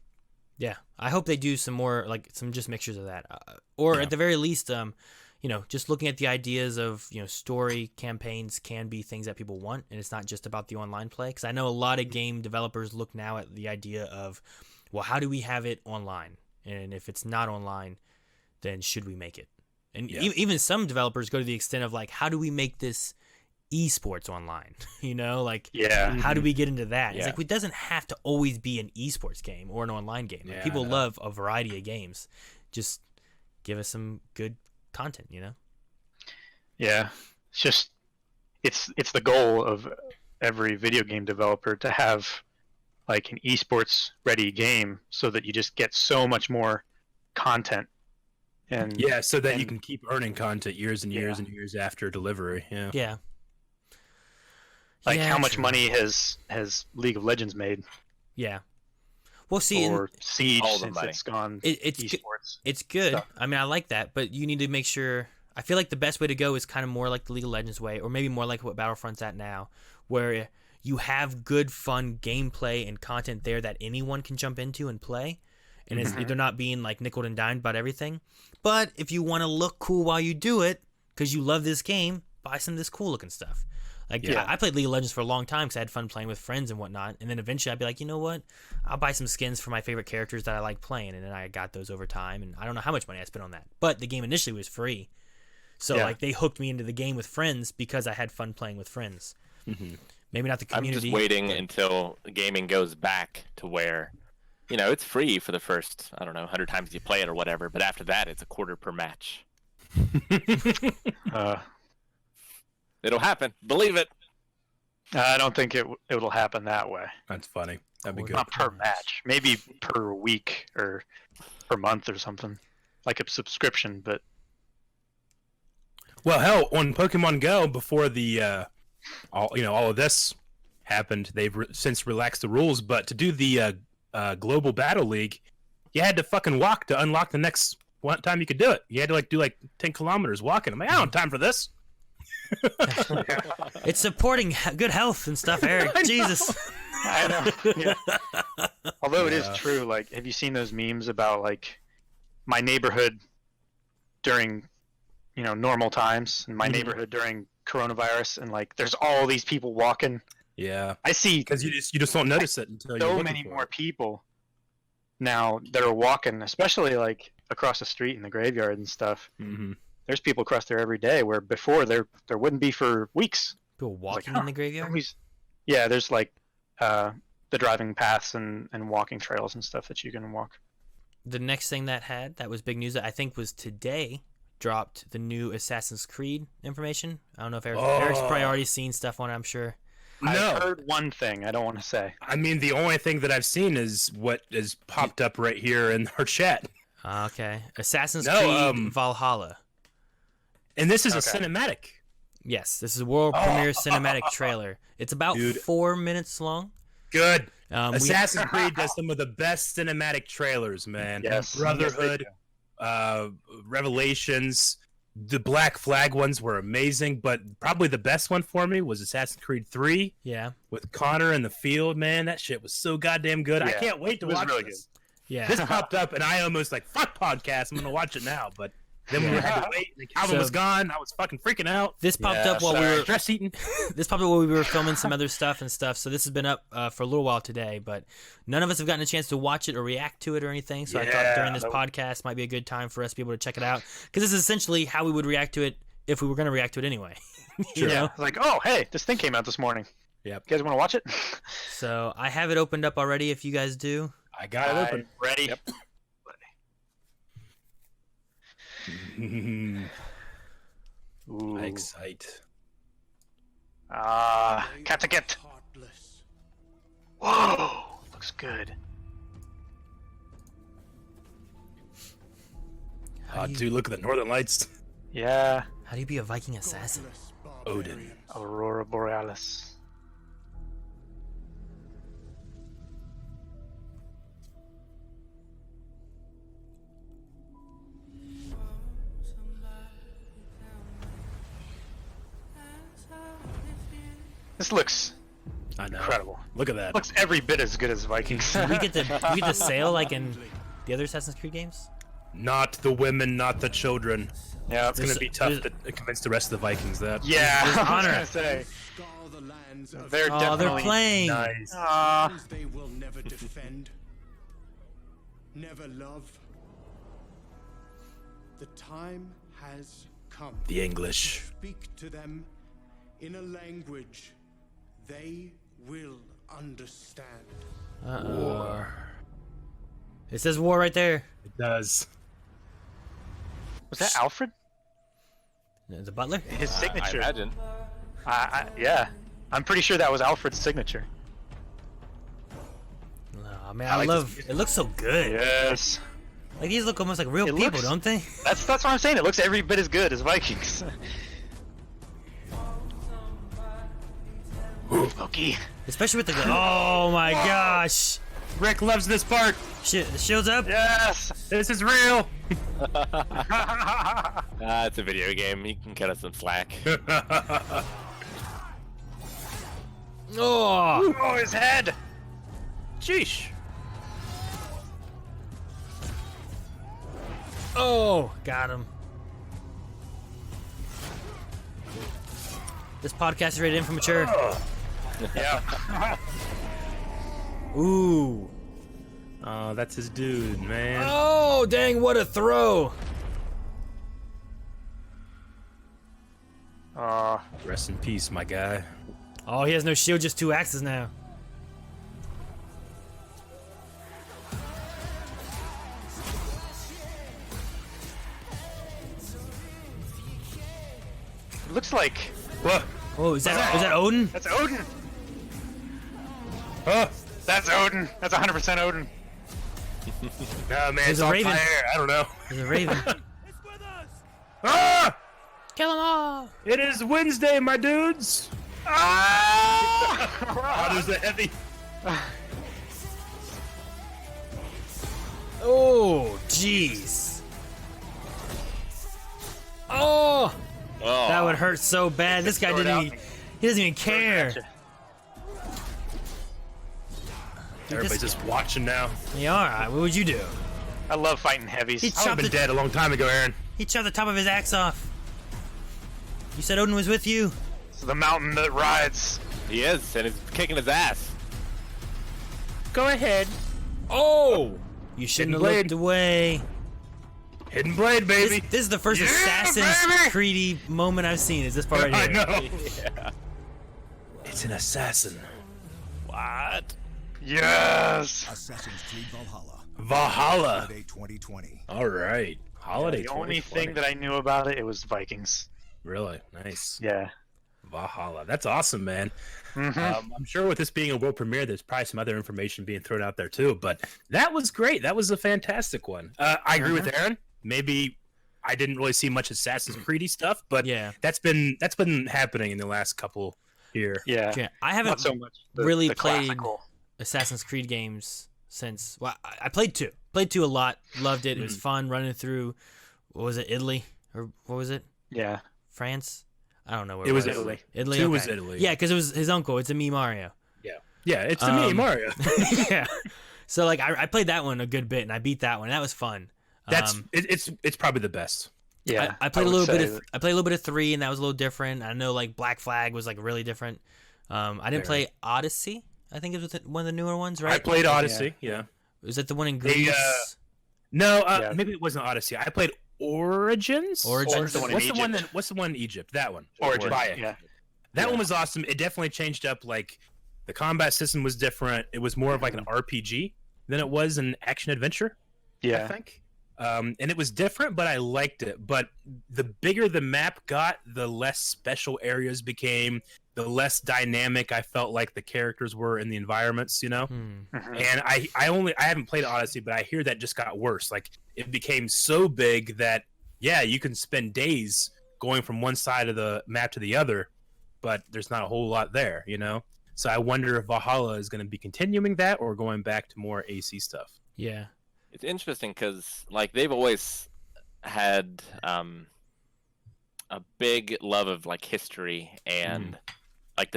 Yeah, I hope they do some more, like some just mixtures of that, or at the very least, just looking at the ideas of story campaigns can be things that people want, and it's not just about the online play. Because I know a lot of game developers look now at the idea of, well, how do we have it online? And if it's not online, then should we make it? And even some developers go to the extent of like, how do we make this esports online? How do we get into that? It's like, it doesn't have to always be an esports game or an online game. Like, people love a variety of games. Just give us some good content, Yeah, it's just it's the goal of every video game developer to have like an esports ready game, so that you just get so much more content. And so that you can keep earning content years and years and years after delivery. How much money has League of Legends made? Well, see, or Siege, all the since money. it's gone it's esports. it's good. stuff. I mean, I like that, but you need to make sure. I feel like the best way to go is kind of more like the League of Legends way, or maybe more like what Battlefront's at now, where you have good, fun gameplay and content there that anyone can jump into and play, and they're not being like nickel and dimed about everything. But if you want to look cool while you do it, because you love this game, buy some of this cool looking stuff. I played League of Legends for a long time because I had fun playing with friends and whatnot. And then eventually I'd be like, you know what? I'll buy some skins for my favorite characters that I like playing. And then I got those over time. And I don't know how much money I spent on that. But the game initially was free. So they hooked me into the game with friends because I had fun playing with friends. Mm-hmm. Maybe not the community. I'm just waiting until gaming goes back to where, it's free for the first, 100 times you play it or whatever. But after that, it's $0.25 per match. It'll happen. Believe it. I don't think it'll happen that way. That's funny. That'd be good. Not per match, maybe per week or per month or something, like a subscription. But well, hell, on Pokemon Go, before the all of this happened, they've since relaxed the rules. But to do the Global Battle League, you had to fucking walk to unlock the next one time you could do it. You had to do 10 kilometers walking. I'm like, I don't have time for this. It's supporting good health and stuff, Eric. Jesus. I know. Yeah. Although it is true, have you seen those memes about my neighborhood during normal times and my neighborhood during coronavirus, and there's all these people walking? Yeah, I see, because you just don't notice it until so many more people now that are walking, especially across the street in the graveyard and stuff. Mm-hmm. There's people across there every day, where before there wouldn't be for weeks. People walking in the graveyard? Yeah, there's the driving paths and walking trails and stuff that you can walk. The next thing that was big news, I think, was today, dropped the new Assassin's Creed information. I don't know if Eric's probably already seen stuff on it, I'm sure. No. I've heard one thing I don't want to say. I mean, the only thing that I've seen is what is popped up right here in our chat. Okay. Assassin's Creed Valhalla. And this is a cinematic. Yes, this is a world premiere cinematic trailer. It's about 4 minutes long. Good. Assassin's Creed does some of the best cinematic trailers, man. Yes. Brotherhood, Revelations, the Black Flag ones were amazing, but probably the best one for me was Assassin's Creed 3. Yeah. With Connor in the field, man. That shit was so goddamn good. Yeah. I can't wait to watch really this. Good. Yeah. This popped up, and I almost fuck podcast. I'm going to watch it now, but... Then we had to wait, and Calvin was gone. I was fucking freaking out. This popped up while we were stress eating. This popped up while we were filming some other stuff. So this has been up for a little while today, but none of us have gotten a chance to watch it or react to it or anything. So I thought during this podcast might be a good time for us to be able to check it out, because this is essentially how we would react to it if we were going to react to it anyway. You know? Oh, hey, this thing came out this morning. Yep. You guys want to watch it? So I have it opened up already. If you guys do, I got it open. Ready. Yep. Ooh. Excite. Catticket. Whoa, looks good. Dude, look at the Northern Lights. Yeah. how do you be a Viking assassin? Odin. Aurora Borealis. This looks I know. incredible. Look at that. Looks every bit as good as Vikings. Do we get to sail like in the other Assassin's Creed games? Not the women, not the children. Yeah, It's going to be tough to convince the rest of the Vikings that. yeah. There's I was honor. gonna say they're Oh, definitely. they're playing. Nice. They will never defend, never love. The time has come. The English. Speak to them in a language they will understand. War. It says war right there. It does. Was that Alfred? The butler? His I signature. imagine. Yeah, I'm pretty sure that was Alfred's signature. Oh man, I I like love. It looks so good. Yes. Like these look almost like real It people, looks- don't they? That's what I'm saying. It looks every bit as good as Vikings. Loki. Especially with the. Oh my gosh! Rick loves this part. Shit, the shield's up. Yes. This is real. It's a video game. You can cut us some slack. Oh, Oh, his head. Sheesh. oh, got him. This podcast is rated M for mature. Yeah. Ooh. Oh, that's his dude, man. Oh, dang! What a throw! Rest in peace, my guy. Oh, he has no shield, just 2 axes now. It looks like What? Oh, is that Odin? that's Odin. Oh, That's Odin. That's 100% Odin. no, man. There's It's a on raven. fire. I don't know. There's a raven. Ah! Kill them all! It is Wednesday, my dudes. Ah! Oh, there's a heavy. Oh, jeez. Oh, Oh, that would hurt so bad. This guy throw it didn't out. even. He doesn't even care. Everybody's just watching now. Yeah, all right. What would you do? I love fighting heavies. He I would have chopped been the, dead a long time ago, Aaron. he chopped the top of his axe off. You said Odin was with you. It's the mountain that rides. he is, and he's kicking his ass. Go ahead. Oh, you shouldn't have blade. looked away. Hidden blade, baby. This is the first Yeah, Assassin's baby! Creedy moment I've seen. Is this part right I here? know. Yeah. It's an assassin. What? Yes. Assassin's Creed Valhalla, Valhalla. Holiday 2020. All right. Holiday. The only 2020. thing that I knew about it was Vikings. Really nice. Yeah. Valhalla. That's awesome, man. Mm-hmm. I'm sure with this being a world premiere, there's probably some other information being thrown out there too. But that was great. That was a fantastic one. I agree with Aaron. Maybe I didn't really see much Assassin's Creedy stuff, but Yeah. that's been happening in the last couple here. Yeah. Yeah, I Not haven't so much. really the played classical. Assassin's Creed games since. Well, I played 2. Played 2 a lot. Loved it. It was fun running through. What was it? Italy or what was it? Yeah. France? I don't know where It was was. Italy. Italy. 2 was okay. Italy. Yeah, because it was his uncle. It's a me Mario. Yeah, it's to me, Mario. Yeah. So like I played that one a good bit and I beat that one. That was fun. That's it's probably the best. Yeah. I played a would little say bit of I played a little bit of 3 and that was a little different. I know like Black Flag was like really different. I didn't play Odyssey. I think it was one of the newer ones, right? I played Odyssey. Yeah. Was that the one in Greece? No, Yeah. maybe it wasn't Odyssey. I played Origins. Origins. the one in What's the one? Egypt. What's the one in Egypt? That one. Origins. Buy it. Yeah. That one was awesome. It definitely changed up. Like the combat system was different. It was more of like an RPG than it was an action adventure. I Yeah. think. And it was different, but I liked it. But the bigger the map got, the less special areas became, the less dynamic I felt like the characters were in the environments, you know? Mhm. And I haven't played Odyssey, but I hear that just got worse. Like it became so big that yeah, you can spend days going from one side of the map to the other, but there's not a whole lot there, you know? So I wonder if Valhalla is going to be continuing that or going back to more AC stuff. Yeah. It's interesting because like they've always had a big love of like history and like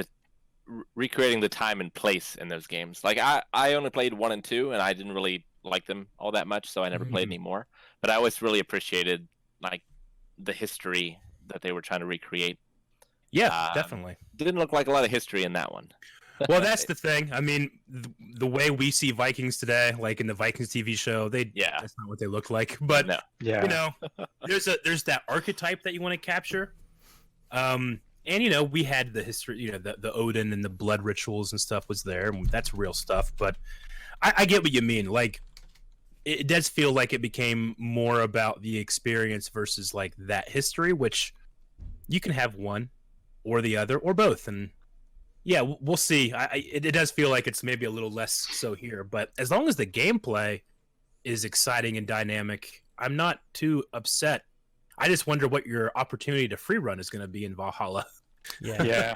recreating the time and place in those games. Like I only played 1 and 2, and I didn't really like them all that much, so I never played anymore. But I always really appreciated like the history that they were trying to recreate. Yeah, definitely. Didn't look like a lot of history in that one. Well, that's the thing. I mean, the way we see Vikings today, like in the Vikings TV show, that's not what they look like. But No. Yeah. you know, there's that archetype that you want to capture. And you know, we had the history, you know, the Odin and the blood rituals and stuff was there, and that's real stuff. But I get what you mean. Like, it does feel like it became more about the experience versus like that history, which you can have one or the other or both, and yeah, we'll see. It does feel like it's maybe a little less so here, but as long as the gameplay is exciting and dynamic, I'm not too upset. I just wonder what your opportunity to free run is going to be in Valhalla. Yeah. Yeah.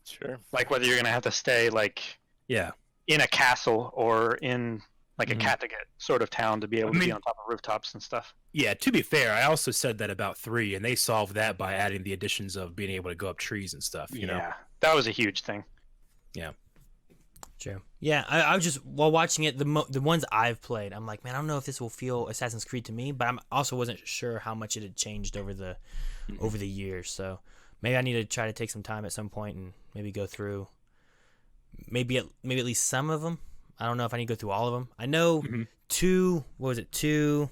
Sure. Like whether you're gonna have to stay like Yeah. in a castle or in like a Kattegat sort of town to be able to be on top of rooftops and stuff. Yeah, to be fair, I also said that about 3, and they solved that by adding the additions of being able to go up trees and stuff, you know? That was a huge thing. Yeah. True. Yeah, I was just while watching it, the ones I've played, I'm like, man, I don't know if this will feel Assassin's Creed to me, but I also wasn't sure how much it had changed over the years. So maybe I need to try to take some time at some point and maybe go through maybe at least some of them. I don't know if I need to go through all of them. I know 2. What was it? 2.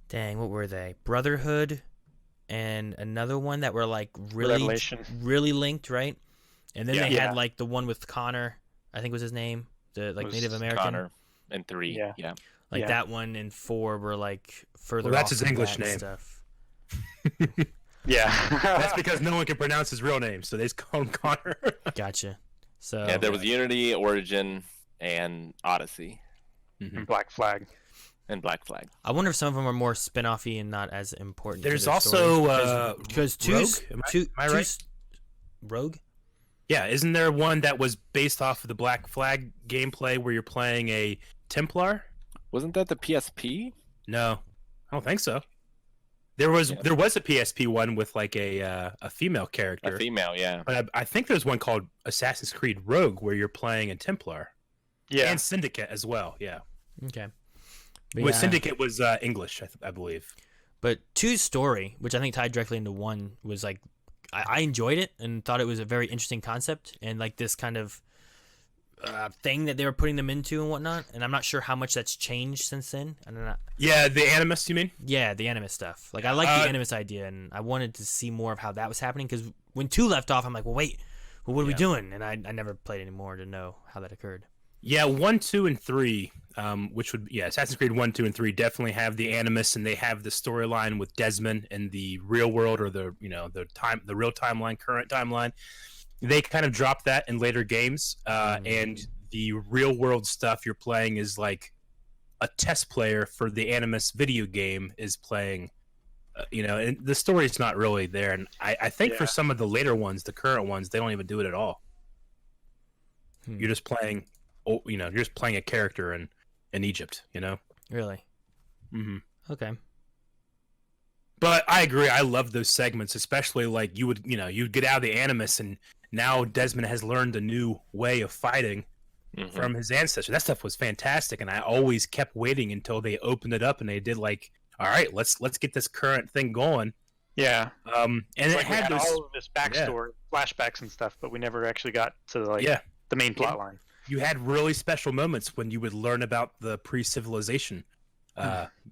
Dang, what were they? Brotherhood, and another one that were like really linked, right? And then they had like the one with Connor, I think was his name, the like Native American. Connor in 3, yeah. Like that one and 4 were like further. Well, that's off his from English that and name. Stuff. Yeah. That's because no one can pronounce his real name, so they just call him Connor. Gotcha. So Yeah, there was Unity, Origin, and Odyssey, And Black Flag. and Black Flag. I wonder if some of them are more spin-offy and not as important. to There's their also story. Because Rogue? Am I right? Rogue. Yeah, isn't there one that was based off of the Black Flag gameplay where you're playing a Templar? Wasn't that the PSP? No, I don't think so. There was a PSP one with like a female character. A female, yeah. But I think there's one called Assassin's Creed Rogue where you're playing a Templar. Yeah. And Syndicate as well, yeah. Okay. But Well, yeah. Syndicate was English, I believe. But 2's story, which I think tied directly into 1, was like I enjoyed it and thought it was a very interesting concept and like this kind of thing that they were putting them into and whatnot. And I'm not sure how much that's changed since then. I don't know. Yeah, the Animus, you mean? Yeah, the Animus stuff. Like I like the Animus idea, and I wanted to see more of how that was happening. Because when 2 left off, I'm like, well, wait, what are we doing? And I never played anymore to know how that occurred. Yeah, 1, 2, and 3, which would Assassin's Creed 1, 2, and 3 definitely have the Animus, and they have the storyline with Desmond in the real world or the real timeline, current timeline. They kind of dropped that in later games, and the real world stuff you're playing is like a test player for the Animus video game is playing. And the story's not really there, and I think for some of the later ones, the current ones, they don't even do it at all. You're just playing. You're just playing a character in Egypt, Really? Mm-hmm. Okay. But I agree. I love those segments, especially like you'd get out of the Animus, and now Desmond has learned a new way of fighting from his ancestors. That stuff was fantastic, and I always kept waiting until they opened it up and they did like, all right, let's get this current thing going. Yeah. And It's it like we had had those, all of this backstory, flashbacks and stuff, but we never actually got to the main plot line. you had really special moments when you would learn about the pre-civilization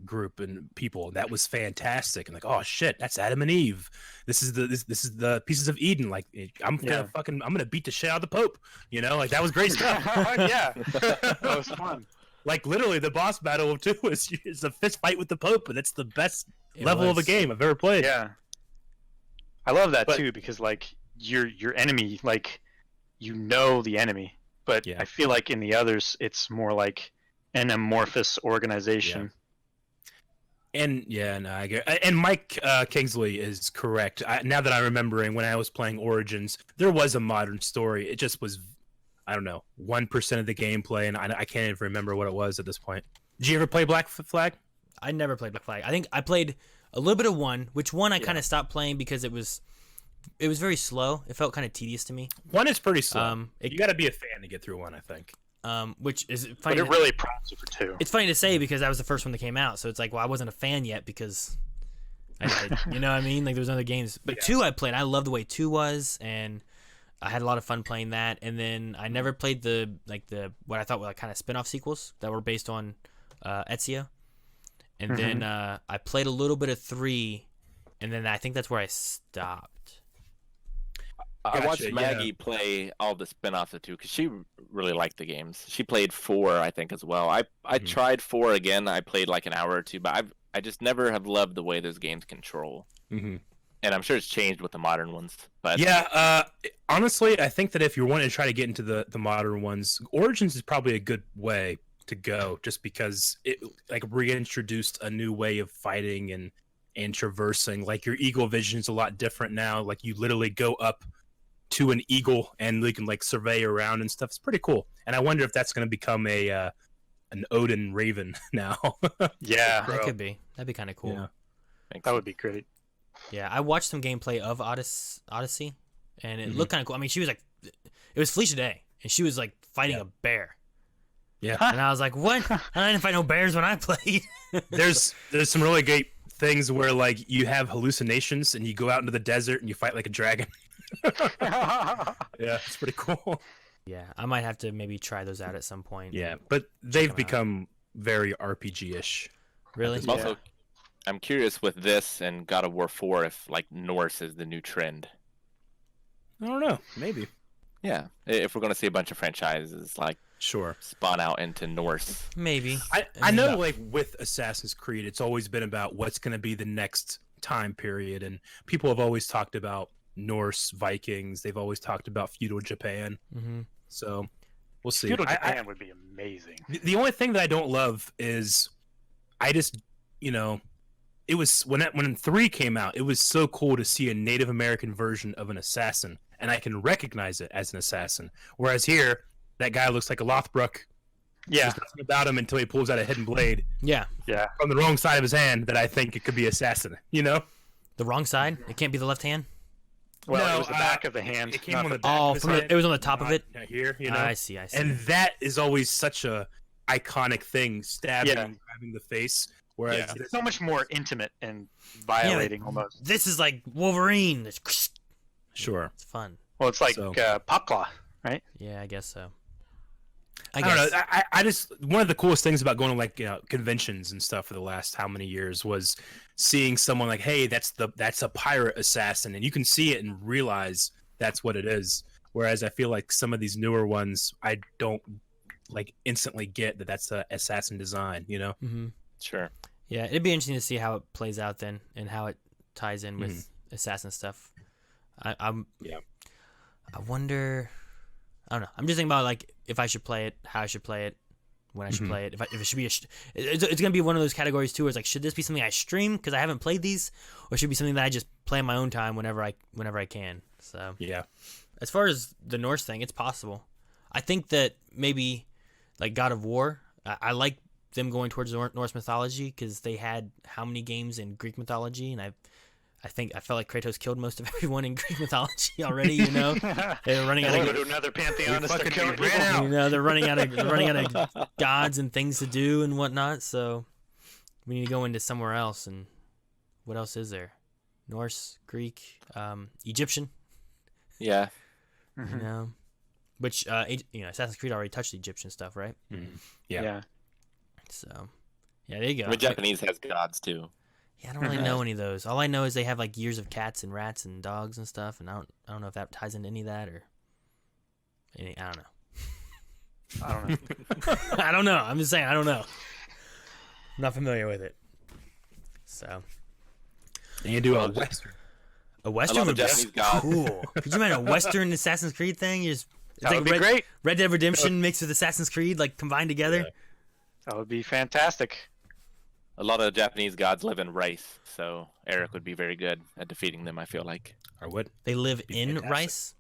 group and people. That was fantastic. And like, oh shit, that's Adam and Eve. This is the pieces of Eden. Like, I'm gonna beat the shit out of the Pope. Like that was great stuff. Yeah, that was fun. Like literally, the boss battle of 2 is a fist fight with the Pope, and it's the best level of a game I've ever played. Yeah, I love that too, because like your enemy, like the enemy, but I feel like in the others it's more like an amorphous organization. And I get. And Mike Kingsley is correct. Now that I'm remembering, when I was playing Origins, there was a modern story. It just was, I don't know, 1% of the gameplay, and I can't even remember what it was at this point. Did you ever play Black Flag? I never played Black Flag. I think I played a little bit of 1, which 1 I kind of stopped playing because it was it was very slow. It felt kind of tedious to me. One is pretty slow. It- You got to be a fan to get through one, I think. Which is But funny. it really prompts you for 2. It's funny to say because that was the first one that came out, so it's like, well, I wasn't a fan yet because, you know what I mean? Like, there was other games, but 2 I played. I loved the way 2 was, and I had a lot of fun playing that. And then I never played the what I thought were like kind of spin-off sequels that were based on Ezio. And then I played a little bit of 3, and then I think that's where I stopped. I watched Gotcha, Maggie play all the spin-offs of 2 because she really liked the games. She played 4, I think, as well. I tried 4 again. I played like an hour or 2, but I just never have loved the way those games control. Mm-hmm. And I'm sure it's changed with the modern ones. But Honestly, I think that if you're wanting to try to get into the modern ones, Origins is probably a good way to go, just because it like reintroduced a new way of fighting and traversing. Like your eagle vision is a lot different now. Like you literally go up to an eagle and you can like survey around and stuff. It's pretty cool. And I wonder if that's going to become an Odin Raven now. Yeah, That could be. That'd be kind of cool. Yeah. that would be great. Yeah, I watched some gameplay of Odyssey, and it looked kind of cool. I mean, she was like, it was Felicia Day, and she was like fighting a bear. Yeah. And I was like, what? I didn't fight no bears when I played. There's some really great things where like you have hallucinations and you go out into the desert and you fight like a dragon. Yeah, it's pretty cool. Yeah, I might have to maybe try those out at some point. Yeah, but they've 'em out. become very RPG-ish. Really? I'm also, I'm curious with this and God of War 4 if like Norse is the new trend. I don't know. Maybe. Yeah, if we're going to see a bunch of franchises like Sure. spawn out into Norse. Maybe. I know, like with Assassin's Creed, it's always been about what's going to be the next time period, and people have always talked about Norse, Vikings. They've always talked about feudal Japan. Mm-hmm. So we'll see. Feudal Japan would be amazing. The only thing that I don't love is, I just, it was when 3 came out, it was so cool to see a Native American version of an assassin, and I can recognize it as an assassin. Whereas here, that guy looks like a Lothbrok. Yeah, There's nothing about him until he pulls out a hidden blade Yeah. yeah. from the wrong side of his hand that I think it could be assassin. The wrong side? It can't be the left hand? Well, No, it was the back of the hand. It came not on the the- back Oh, of his from hand, it was on the top of not- it? not here, I see. And that is always such a iconic thing, stabbing Yeah. and grabbing the face. Whereas It's so much more intimate and violating almost. This is like Wolverine. It's sure. fun. Well, it's like So- Pop Claw, right? Yeah, I guess so. I don't know. I just, one of the coolest things about going to like conventions and stuff for the last how many years was seeing someone like, hey, that's a pirate assassin, and you can see it and realize that's what it is. Whereas I feel like some of these newer ones, I don't like instantly get that that's a assassin design. Mm-hmm. Sure. Yeah, it'd be interesting to see how it plays out then, and how it ties in with assassin stuff. I'm. Yeah. I wonder. I don't know. I'm just thinking about like if I should play it, how I should play it, when I should play it. If it should be it's gonna be one of those categories too, where it's like, should this be something I stream because I haven't played these, or should it be something that I just play in my own time whenever I can. So Yeah. as far as the Norse thing, it's possible. I think that maybe like God of War, I like them going towards Norse mythology because they had how many games in Greek mythology, and I felt like Kratos killed most of everyone in Greek mythology already. They were running out Go of to another pantheon to start fucking killing ran people. out. they're running out of gods and things to do and whatnot. So we need to go into somewhere else. And what else is there? Norse, Greek, Egyptian. Yeah. Which Assassin's Creed already touched the Egyptian stuff, right? Yeah. So yeah, there you go. The Japanese has gods too. Yeah, I don't really know any of those. All I know is they have like years of cats and rats and dogs and stuff, and I don't know if that ties into any of that or I don't know. I don't know. I don't know. I'm just saying I don't know. I'm not familiar with it. So And you do a Western. a Western love would the be Japanese god. cool. Could you imagine a Western Assassin's Creed thing? It's That like would be great. Red Dead Redemption mixed with Assassin's Creed, like combined together. That would be fantastic. A lot of Japanese gods live in rice, so Eric would be very good at defeating them, I feel like. Or would. They live Be in fantastic. rice.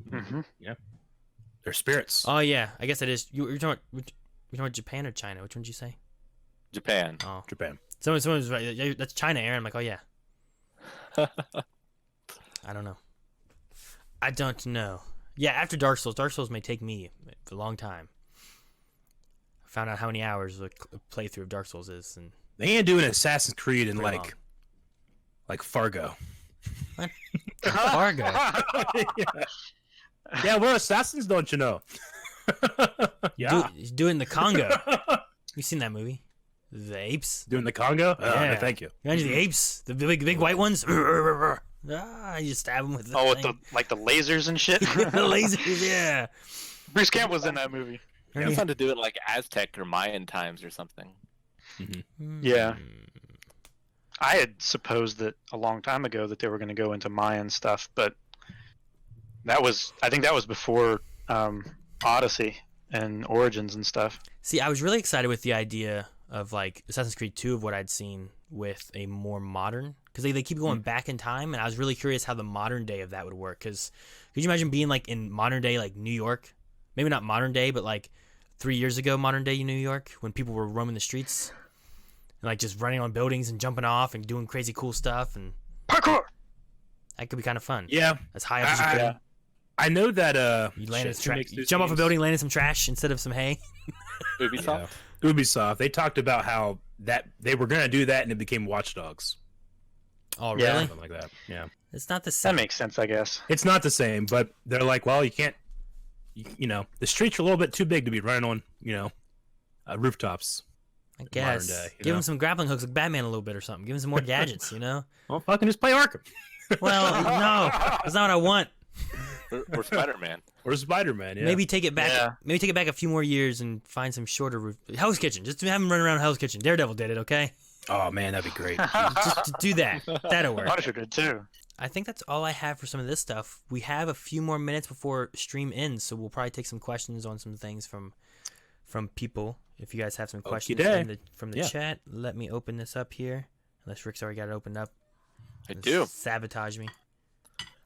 Hmm. They're spirits. Oh yeah, I guess it is. You're talking about Japan or China? Which one did you say? Japan. Oh, Japan. someone was right. Yeah, that's China, Aaron. I'm like, oh yeah. I don't know. I don't know. Yeah, after Dark Souls may take me a long time. I found out how many hours a playthrough of Dark Souls is, and They ain't doing Assassin's Creed in Pretty long. like Fargo. What? Fargo. Yeah, we're assassins, don't you know? Yeah. Doing the Congo. You seen that movie? The apes. Doing the Congo? Yeah. No, thank you. Imagine the apes, the big white ones. You just stab them with the Oh, with thing. the lasers and shit. The lasers, yeah. Bruce Campbell was in that movie. It's fun to do it like Aztec or Mayan times or something. Yeah. I had supposed that a long time ago that they were going to go into Mayan stuff, but I think that was before Odyssey and Origins and stuff. See, I was really excited with the idea of like Assassin's Creed 2 of what I'd seen with a more modern, because they keep going back in time, and I was really curious how the modern day of that would work. Because could you imagine being like in modern day like New York? Maybe not modern day, but like 3 years ago modern day New York, when people were roaming the streets and like just running on buildings and jumping off and doing crazy cool stuff, and Parkour! that could be kind of fun. Yeah. As high up as you could. I know that You landed who makes you those jump off a games? building, landed some trash instead of some hay. Ubisoft. Yeah. Ubisoft. They talked about how that they were gonna do that and it became Watch Dogs. Oh, really? Yeah. Something like that. Yeah. It's not the That same. makes sense, I guess. It's not the same, but they're like, well, you can't you know, the streets are a little bit too big to be running on, rooftops. I guess. day, you Give know? him some grappling hooks like Batman a little bit or something. Give him some more gadgets, Well, fucking just play Arkham. Well, no, that's not what I want. Or Spider-Man. Or Spider-Man, yeah. Maybe take it back. Yeah. Maybe take it back a few more years and find some shorter roof. Hell's Kitchen. Just have him run around Hell's Kitchen. Daredevil did it. Okay, Oh man, that'd be great. just do that. That'll work. Punisher did too. I think that's all I have for some of this stuff. We have a few more minutes before stream ends, so we'll probably take some questions on some things from people. If you guys have some questions from the Yeah. chat, let me open this up here. Unless Rick's already got it opened up. I do. Sabotage me.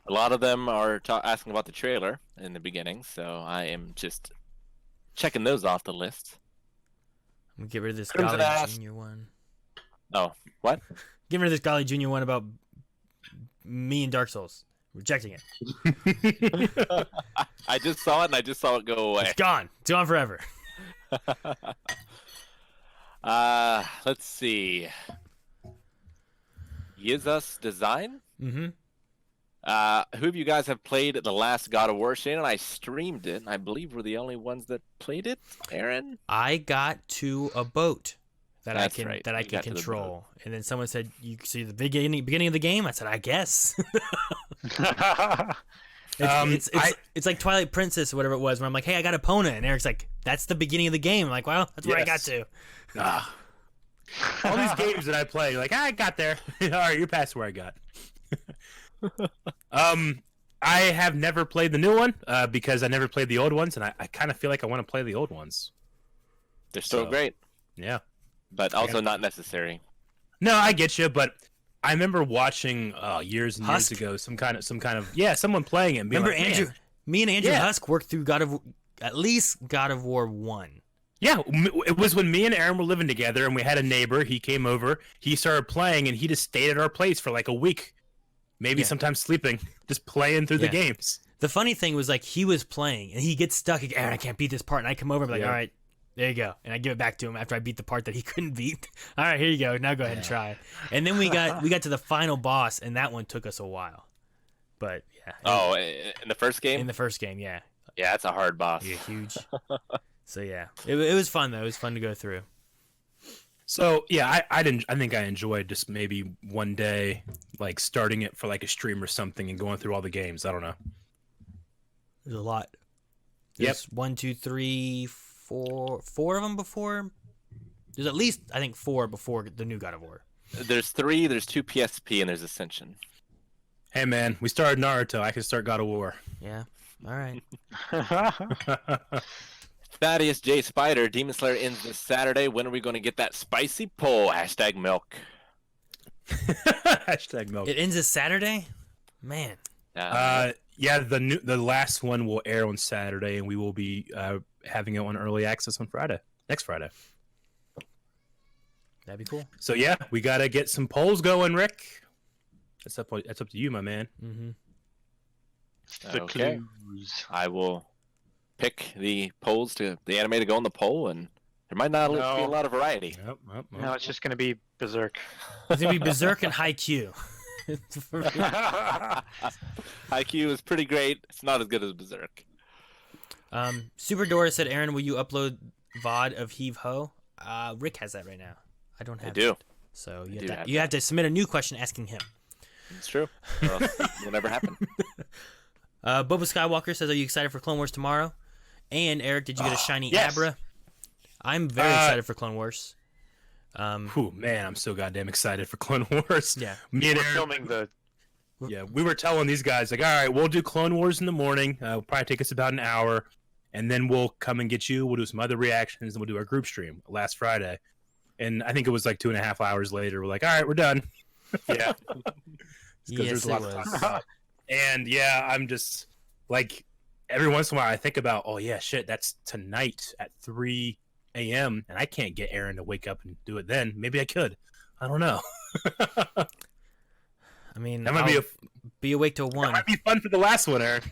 A lot of them are asking about the trailer in the beginning, so I am just checking those off the list. I'm gonna get rid of this Crimson Golly Ass. Junior one. Oh, what? Get rid of this Golly Junior one about me and Dark Souls. Rejecting it. I just saw it and I just saw it go away. It's gone. It's gone forever. Let's see. Yizus Design? Mm-hmm. Who of you guys have played the last God of War? Shane and I streamed it, and I believe we're the only ones that played it. Aaron? I got to a boat that That's I can right. that I You can got to the control, and then someone said, "You see the beginning of the game?" I said, "I guess." It's like Twilight Princess or whatever it was, where I'm like, "Hey, I got Epona," and Eric's like, "That's the beginning of the game." I'm like, "Well, that's where I got Yes. to." All these games that I play, like I got there. All right, you're past where I got. I have never played the new one because I never played the old ones, and I kind of feel like I want to play the old ones. They're still So- great, Yeah. but also not necessary. No, I get you, but I remember watching years and Husk? years ago some kind of someone playing it. And being Remember like, Andrew? "Man." Me and Andrew Yeah. Husk worked through at least God of War 1. Yeah, it was when me and Aaron were living together, and we had a neighbor. He came over, he started playing, and he just stayed at our place for like a week, maybe Yeah. sometimes sleeping, just playing through the Yeah. games. The funny thing was, like, he was playing and he gets stuck. Like, Aaron, I can't beat this part, and I come over and be like, Yeah. all right, there you go, and I give it back to him after I beat the part that he couldn't beat. All right, here you go. Now go ahead and try it. And then we got to the final boss, and that one took us a while. But yeah. Oh, in the first game? In the first game, yeah. Yeah, that's a hard boss. Yeah, huge. So yeah, it was fun though. It was fun to go through. So yeah, I think I enjoyed just maybe one day like starting it for like a stream or something and going through all the games. I don't know. There's a lot. Yep. There's 1, 2, 3, 4 of them before. There's at least I think 4 before the new God of War. There's 3, there's 2 PSP, and there's Ascension. Hey man, we started Naruto. I can start God of War. Yeah. All right. Thaddeus J. Spider, Demon Slayer ends this Saturday. When are we going to get that spicy poll? # milk. Hashtag milk. It ends this Saturday. Man. Yeah, the last one will air on Saturday, and we will be having it on early access on Friday, next Friday. That'd be cool. So yeah, we gotta get some polls going, Rick. That's up to you, my man. Mm-hmm. The Okay. clues. I will pick the anime to go on the poll, and there might not be a lot of variety. Yep. No, it's just going to be Berserk. It's gonna be Berserk and Haikyuu. IQ is pretty great. It's not as good as Berserk. Super Dora said, "Aaron, will you upload VOD of Heave Ho?" Rick has that right now. I don't have. I do. It. So I you, do have, have to, you have to submit a new question asking him. It's true. Or else it will never happen. Boba Skywalker says, "Are you excited for Clone Wars tomorrow?" And Eric, did you get a shiny yes. Abra? I'm very excited for Clone Wars. Whew, man, I'm so goddamn excited for Clone Wars. Yeah. Me and We're Aaron, filming the. yeah, we were telling these guys, like, all right, we'll do Clone Wars in the morning. It'll probably take us about an hour. And then we'll come and get you. We'll do some other reactions, and we'll do our group stream last Friday. And I think it was like 2.5 hours later. We're like, all right, we're done. Yeah. Yes, it was. And yeah, I'm just like, every once in a while I think about, oh yeah, shit, that's tonight at 3 a.m. and I can't get Aaron to wake up and do it then. Maybe I could. I don't know. I mean, That might I'll be be awake till that 1. might be fun for the last one, Aaron.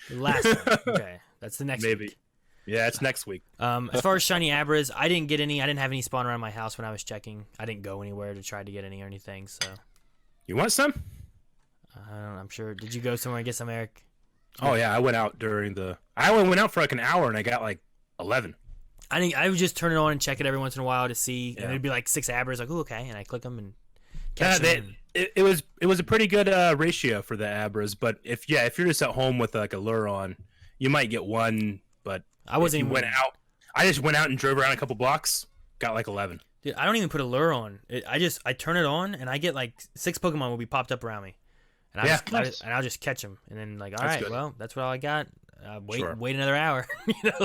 The last one. Okay, that's the next. Maybe. Week. Yeah, it's next week. As far as shiny Abras, I didn't get any. I didn't have any spawn around my house when I was checking. I didn't go anywhere to try to get any or anything. So You want some? I'm sure. Did you go somewhere and get some, Eric? Oh yeah, I went out I only went out for like an hour and I got like 11. I would just turn it on and check it every once in a while to see, Yeah. and it'd be like 6 Abras. Like, oh, okay, and I click them and Yeah, catch them. it was a pretty good ratio for the Abras, but if you're just at home with like a lure on, you might get one. But I wasn't if you even went out. I just went out and drove around a couple blocks, got like 11. Dude, I don't even put a lure on. I turn it on and I get like 6 Pokemon will be popped up around me, and I'll just catch them, and then like, all That's right, good. well, that's what I got. Sure. Wait another hour.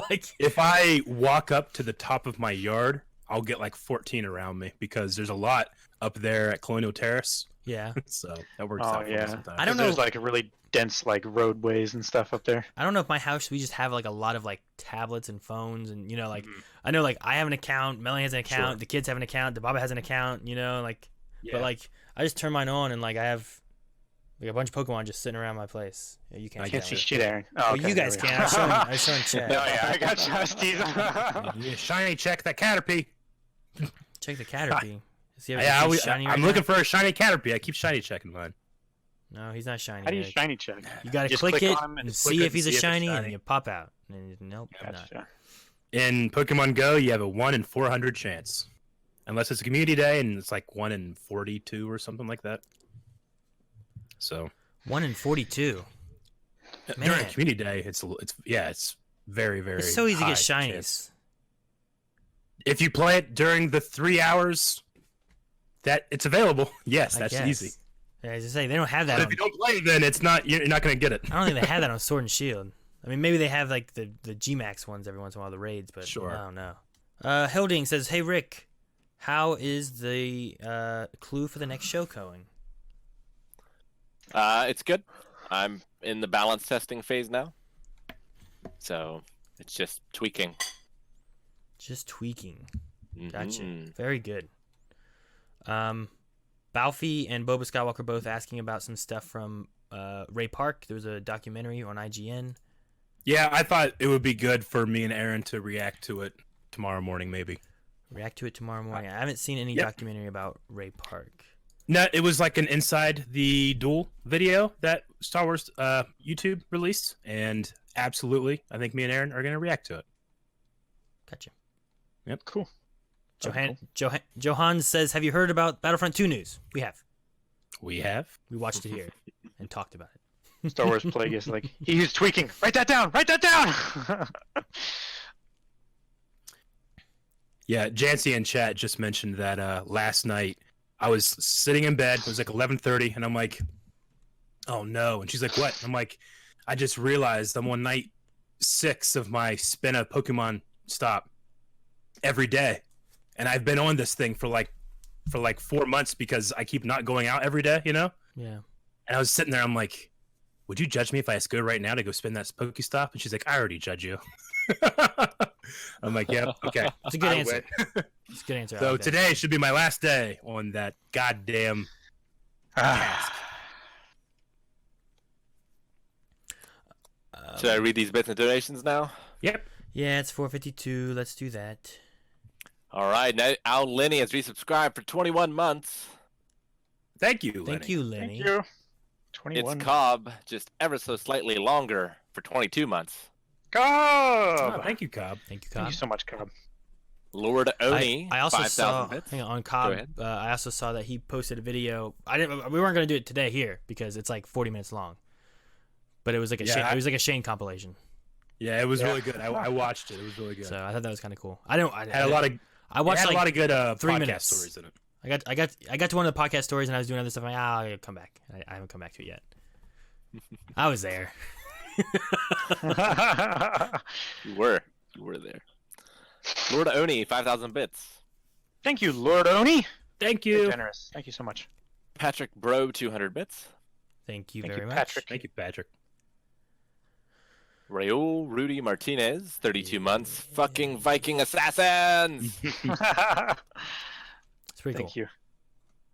Like If I walk up to the top of my yard, I'll get like 14 around me because there's a lot up there at Colonial Terrace. yeah. So that works Oh out for me yeah. sometimes. I don't know. There's like a really dense like roadways and stuff up there. I don't know if my house we just have like a lot of like tablets and phones, and like I know like I have an account, Melanie has an account, Sure. the kids have an account, the Baba has an account, like Yeah. but like I just turn mine on and like I have like a bunch of Pokemon just sitting around my place. Yeah, you can't. I see get Can't that. see shit, Aaron. Oh, Well, okay, you there guys we go. can. I show in chat. No, yeah, I got Justice. Yeah, shiny check that Caterpie. Check the Caterpie. See if Yeah, he's shiny right I'm now? looking for a shiny Caterpie. I keep shiny checking mine. No, he's not shiny. How do you Eric. shiny check? You gotta Just click click it on him and and just click see it if and he's a see if it's shiny, and shiny. then you pop out. And nope, not. Gotcha. In Pokemon Go, you have a 1 in 400 chance, unless it's a community day and it's like 1 in 42 or something like that. So 1 in 42. during Man. community day, it's very very. It's so easy to get high shinies. chance. If you play it during the 3 hours that it's available, yes, I that's guess. easy. Yeah, as I say, they don't have that But on. if you don't play, then it's not. You're not going to get it. I don't think they have that on Sword and Shield. I mean, maybe they have like the G-Max ones every once in a while, the raids, but Sure. I don't know. Hilding says, "Hey Rick, how is the clue for the next show going?" It's good. I'm in the balance testing phase now, so it's just tweaking. Just tweaking. Gotcha. Mhm. Very good. Balfi and Boba Skywalker both asking about some stuff from Ray Park. There was a documentary on IGN. Yeah, I thought it would be good for me and Aaron to react to it tomorrow morning, maybe. React to it tomorrow morning. I haven't seen any Yep. documentary about Ray Park. No, it was like an inside the duel video that Star Wars YouTube released, and absolutely, I think me and Aaron are going to react to it. Gotcha. Yep, cool. Johan says, "Have you heard about Battlefront 2 news?" We have. We have. We watched it here and talked about it. Star Wars Plague is like, he's tweaking. Write that down. Write that down. Yeah, Jancy in chat just mentioned that last night I was sitting in bed. It was like 11:30, and I'm like, "Oh no!" And she's like, "What?" I'm like, "I just realized I'm on night 6 of my spin a Pokemon stop every day, and I've been on this thing for like 4 months because I keep not going out every day, you know." Yeah. And I was sitting there, I'm like, "Would you judge me if I just go right now to go spin that Pokestop?" And she's like, "I already judge you." I'm like, "Yeah, okay." It's a good I answer. win. It's a good answer. I So like that. today should be my last day on that goddamn task. Should I read these bits and donations now? Yep. Yeah, it's 4:52. Let's do that. All right. Now, Al Lenny has resubscribed for 21 months. Thank you, Thank Lenny. you, Lenny. Thank you. 21. It's Cobb, just ever so slightly longer for 22 months. Cobb! Oh, thank you, Cobb. Thank you, Thank Cobb. you so much, Cobb. Lord Oni, I also 5,000 saw bits. hang on, on Go Cobb. ahead. I also saw that he posted a video. We weren't gonna do it today here because it's like 40 minutes long. But it was like a Shane, it was like a Shane compilation. Yeah, it was really good. I watched it. It was really good. So I thought that was kind of cool. I watched like a lot of good 3 podcast minutes. stories in it. I got to one of the podcast stories and I was doing other stuff. I'm like, I'll come back. I haven't come back to it yet. I was there. You were there. Lord Oni, 5,000 bits. Thank you, Lord Oni. Thank You're you. generous. Thank you so much. Patrick Bro, 200 bits. Thank you Thank very you, much. Patrick. Thank you, Patrick. Raul Rudy Martinez, 32 months. Fucking Viking assassins. It's pretty cool. Thank you.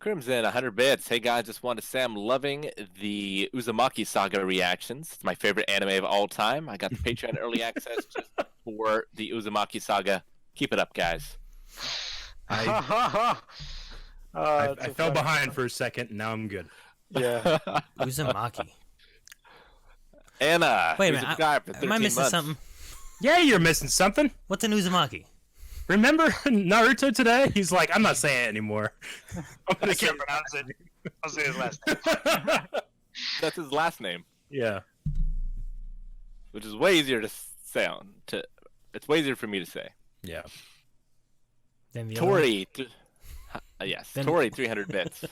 Crimson, 100 bits. Hey guys, just wanted to say I'm loving the Uzumaki Saga reactions. It's my favorite anime of all time. I got the Patreon early access just for the Uzumaki Saga. Keep it up, guys. I It's so fell funny. behind for a second, and now I'm good. Yeah. Uzumaki. Anna, Wait a minute. subscribe for 13 Am I missing months. something? Yeah, you're missing something. What's an Uzumaki? Remember Naruto today? He's like, I'm not saying it anymore. I can't pronounce it. I'll say his last name. That's his last name, Yeah. which is way easier to sound. It's way easier for me to say. Yeah. Then the other one? Tori, yes, Then- Tori, 300 bits.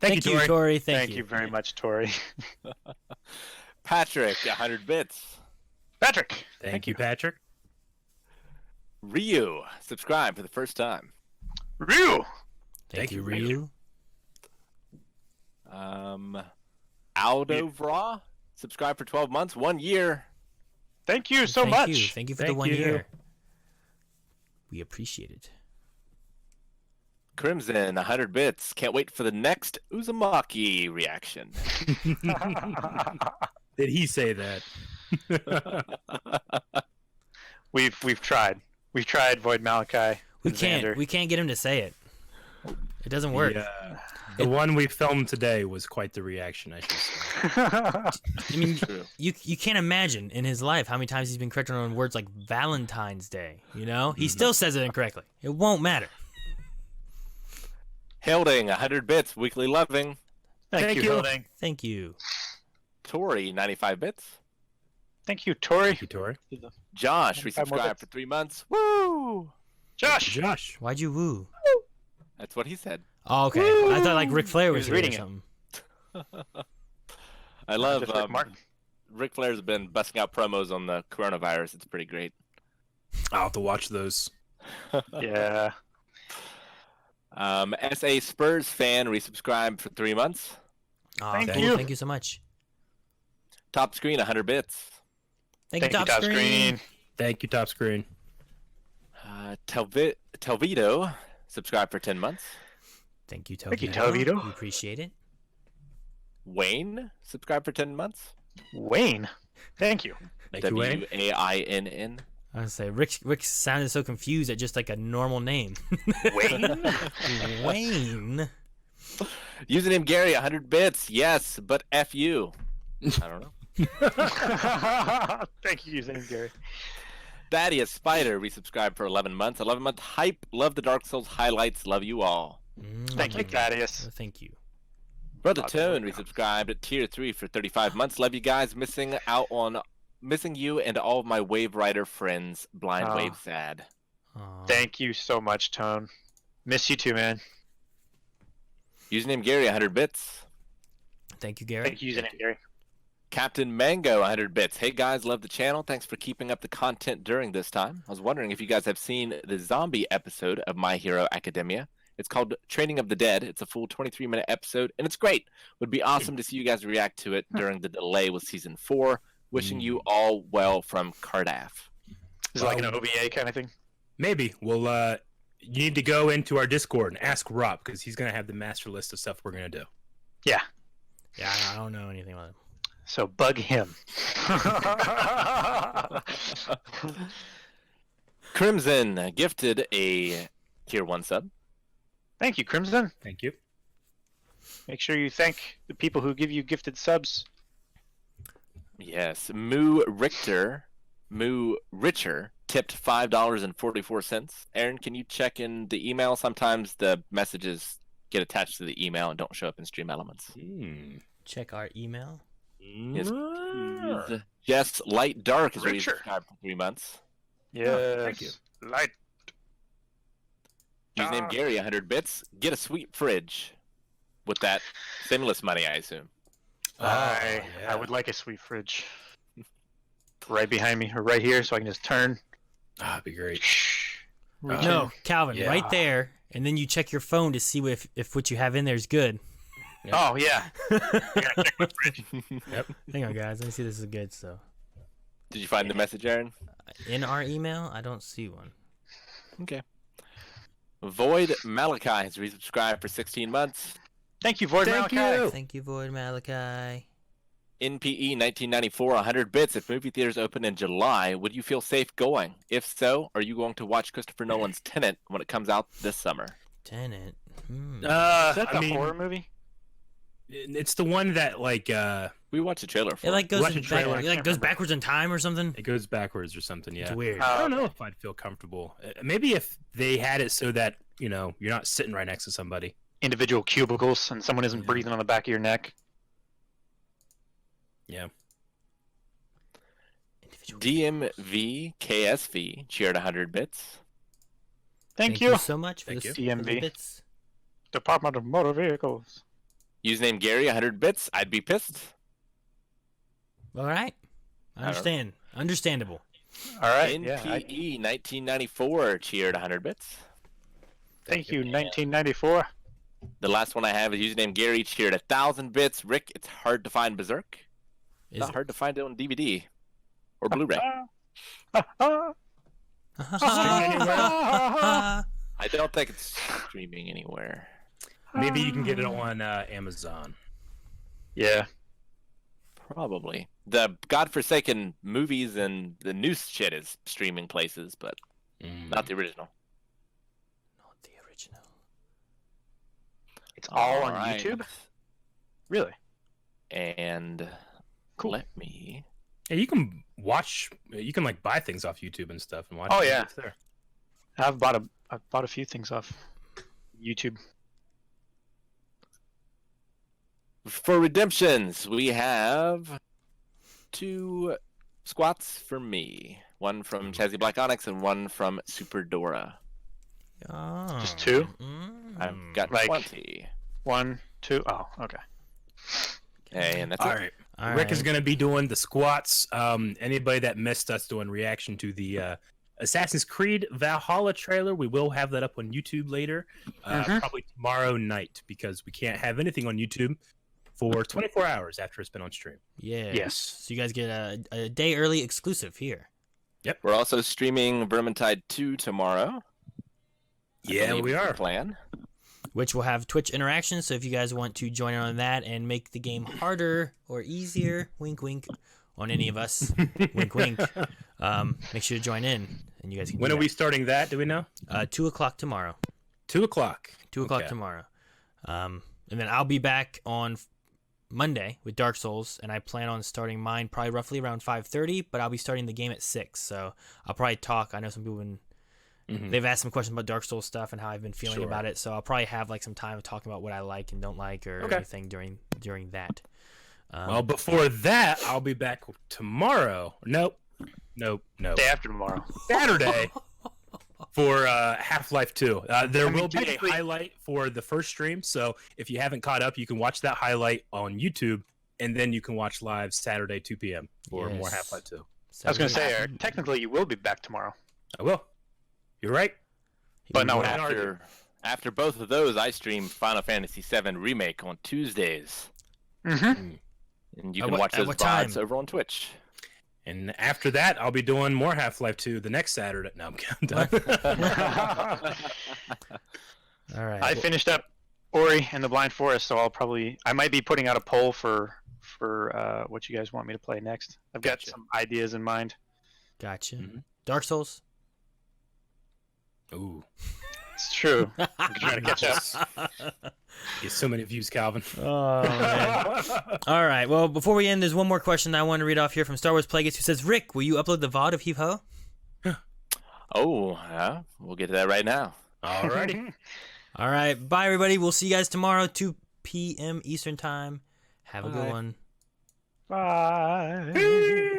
Thank you, Tori. Thank you very much, Tori. Patrick, 100 bits. Patrick. Thank you, Patrick. Ryu, subscribe for the first time. Ryu. Thank you, Ryu. Ryu. Aldo Vra, subscribe for 12 months, 1 year. Thank you so Thank much. you. Thank you for the Thank 1 you. year. We appreciate it. Crimson, 100 bits. Can't wait for the next Uzumaki reaction. Did he say that? We've tried. We've tried Void Malachi. We and can't. Xander. We can't get him to say it. It doesn't work. The one we filmed today was quite the reaction, I should say. I mean, True. you can't imagine in his life how many times he's been corrected on words like Valentine's Day. You know, he still says it incorrectly. It won't matter. Hilding, 100 bits. Weekly loving. Thank you, Hilding. Thank you. Tori, 95 bits. Thank you, Tori. Thank you, Tori. Josh, 95 more resubscribed bits. for 3 months. Woo! Josh. Josh. Why'd you woo? That's what he said. Oh, okay. I thought like Ric Flair was He was reading reading it. something. I love Just like Mark. Ric Flair's been busting out promos on the coronavirus. It's pretty great. I'll have to watch those. Yeah. SA Spurs fan resubscribed for 3 months. Oh, Thank cool. you. Thank you so much. Top screen, 100 bits. Thank you, Top Screen. Thank you, Top Screen. Telvito subscribed for 10 months. Thank you, Telvito. Thank you, Telvito. We appreciate it. Wayne subscribed for 10 months. Wayne. Thank you. Thank you, Wayne. Wainn. I was gonna say Rick sounded so confused at just like a normal name. Wayne. Wayne. Username Gary, 100 bits. Yes, but F you. I don't know. Thank you, Zane Gary. Thaddeus Spider resubscribed for 11 months. 11-month hype. Love the Dark Souls highlights. Love you all. Thank you, Thaddeus. Thank you. Brother Lots Tone of welcome. resubscribed at tier 3 for 35 months. Love you guys. Missing you and all of my Wave Rider friends. Blind Oh. Wave sad. Aw. Thank you so much, Tone. Miss you too, man. Username Gary, 100 bits. Thank you, Gary. Thank you, Zane Gary. Captain Mango, 100 bits. Hey guys, love the channel. Thanks for keeping up the content during this time. I was wondering if you guys have seen the zombie episode of My Hero Academia. It's called Training of the Dead. It's a full 23-minute episode, and it's great. Would be awesome to see you guys react to it during the delay with season 4. Wishing you all well from Cardaff. Is it like an OVA kind of thing? Maybe. Well, you need to go into our Discord and ask Rob, because he's going to have the master list of stuff we're going to do. Yeah. Yeah, I don't know anything about it. So bug him. Crimson gifted a tier 1 sub. Thank you, Crimson. Thank you. Make sure you thank the people who give you gifted subs. Yes, Moo Richter tipped $5.44. Aaron, can you check in the email? Sometimes the messages get attached to the email and don't show up in Stream Elements. Check our email. Yes, Jess Light Dark is Richer. subscribed for 3 months. Yes. thank you. Light. Username Gary, 100 bits. Get a sweet fridge with that stimulus money, I assume. I would like a sweet fridge. Right behind me, or right here, so I can just turn. That'd be great. No, Calvin, yeah. right there, and then you check your phone to see if what you have in there is good. Oh, yeah. I gotta check my fridge. Yep. Hang on, guys. Let me see if this is good. So, Did you find the message, Aaron? in our email, I don't see one. Okay. Void Malachi has resubscribed for 16 months. Thank you, Void Thank Malachi. you. Thank you, Void Malachi. NPE 1994, 100 bits. If movie theaters open in July, would you feel safe going? If so, are you going to watch Christopher Nolan's Tenet when it comes out this summer? Tenet. Is that I the mean, horror movie? it's the one that like We watched a trailer for It like goes Watch in a trailer. it like goes backwards in time or something. it goes backwards or something. Yeah. It's weird. I don't know if I'd feel comfortable. Maybe if they had it so that you're not sitting right next to somebody. Individual cubicles, and someone isn't breathing on the back of your neck. Yeah. DMV KSV cheered 100 bits. Thank you. so much for Thank the you. DMV. bits. Department of Motor Vehicles. Username Gary, 100 bits. I'd be pissed. All right. Understandable. All right. NPE 1994 cheered 100 bits. Thank you, 1994. The last one I have is username Gary cheered 1,000 bits. Rick, it's hard to find Berserk. Is Not hard to find it on DVD or Blu-ray. I don't think it's streaming anywhere. Maybe you can get it on Amazon. Yeah. Probably. The godforsaken movies and the new shit is streaming places, but not the original. Not the original. It's all on right. YouTube? Really? And Cool. let me... Yeah, you can watch. You can like buy things off YouTube and stuff and watch. Oh, it. yeah. It's there. I've bought a few things off YouTube. For redemptions, we have 2 squats for me. One from Chazzy Black Onyx and one from Super Dora. Oh. Just 2? I've got Like- 20. 1, 2. Oh, okay. Okay, and that's All it. right. All Rick is right. going to be doing the squats. Anybody that missed us doing reaction to the Assassin's Creed Valhalla trailer, we will have that up on YouTube later, probably tomorrow night, because we can't have anything on YouTube for 24 hours after it's been on stream. Yeah. Yes. So you guys get a day early exclusive here. We're also streaming Vermintide 2 tomorrow. I Yeah, believe we is the are. Plan. Which will have Twitch interactions. So if you guys want to join in on that and make the game harder or easier, wink, wink, on any of us, wink, wink, make sure to join in, and you guys can. When do are we starting that? Do we know? 2 o'clock tomorrow. 2 o'clock. 2 o'clock Okay. tomorrow. And then I'll be back on Monday with Dark Souls, and I plan on starting mine probably roughly around 5:30. But I'll be starting the game at 6, so I'll probably talk. I know some people they've asked some questions about Dark Souls stuff and how I've been feeling Sure. about it, so I'll probably have like some time of talking about what I like and don't like or Okay. anything during that. Well, before that, I'll be back tomorrow. Nope. Day after tomorrow. Saturday for Half-Life 2. There will be a technically- highlight for the first stream, so if you haven't caught up, you can watch that highlight on YouTube, and then you can watch live Saturday 2 p.m. for more Yes. Half-Life 2. I was going to say, Eric, technically you will be back tomorrow. I will. You're right. But no, After both of those, I stream Final Fantasy VII Remake on Tuesdays. Mm-hmm. And you At can what- watch at those what VODs time? over on Twitch. And after that, I'll be doing more Half-Life 2 the next Saturday. No, I'm done. All right. I finished up Ori and the Blind Forest, so I might be putting out a poll for for what you guys want me to play next. I've got some ideas in mind. Gotcha. Dark Souls. Ooh, It's true. I'm trying to catch up. get so many views, Calvin. Oh, man. All right. Well, before we end, there's one more question that I want to read off here from Star Wars Plagueis, who says, Rick, will you upload the VOD of Heave Ho? Oh, yeah. We'll get to that right now. Alrighty. All right. Bye, everybody. We'll see you guys tomorrow, 2 p.m. Eastern Time. Have a good one. Bye.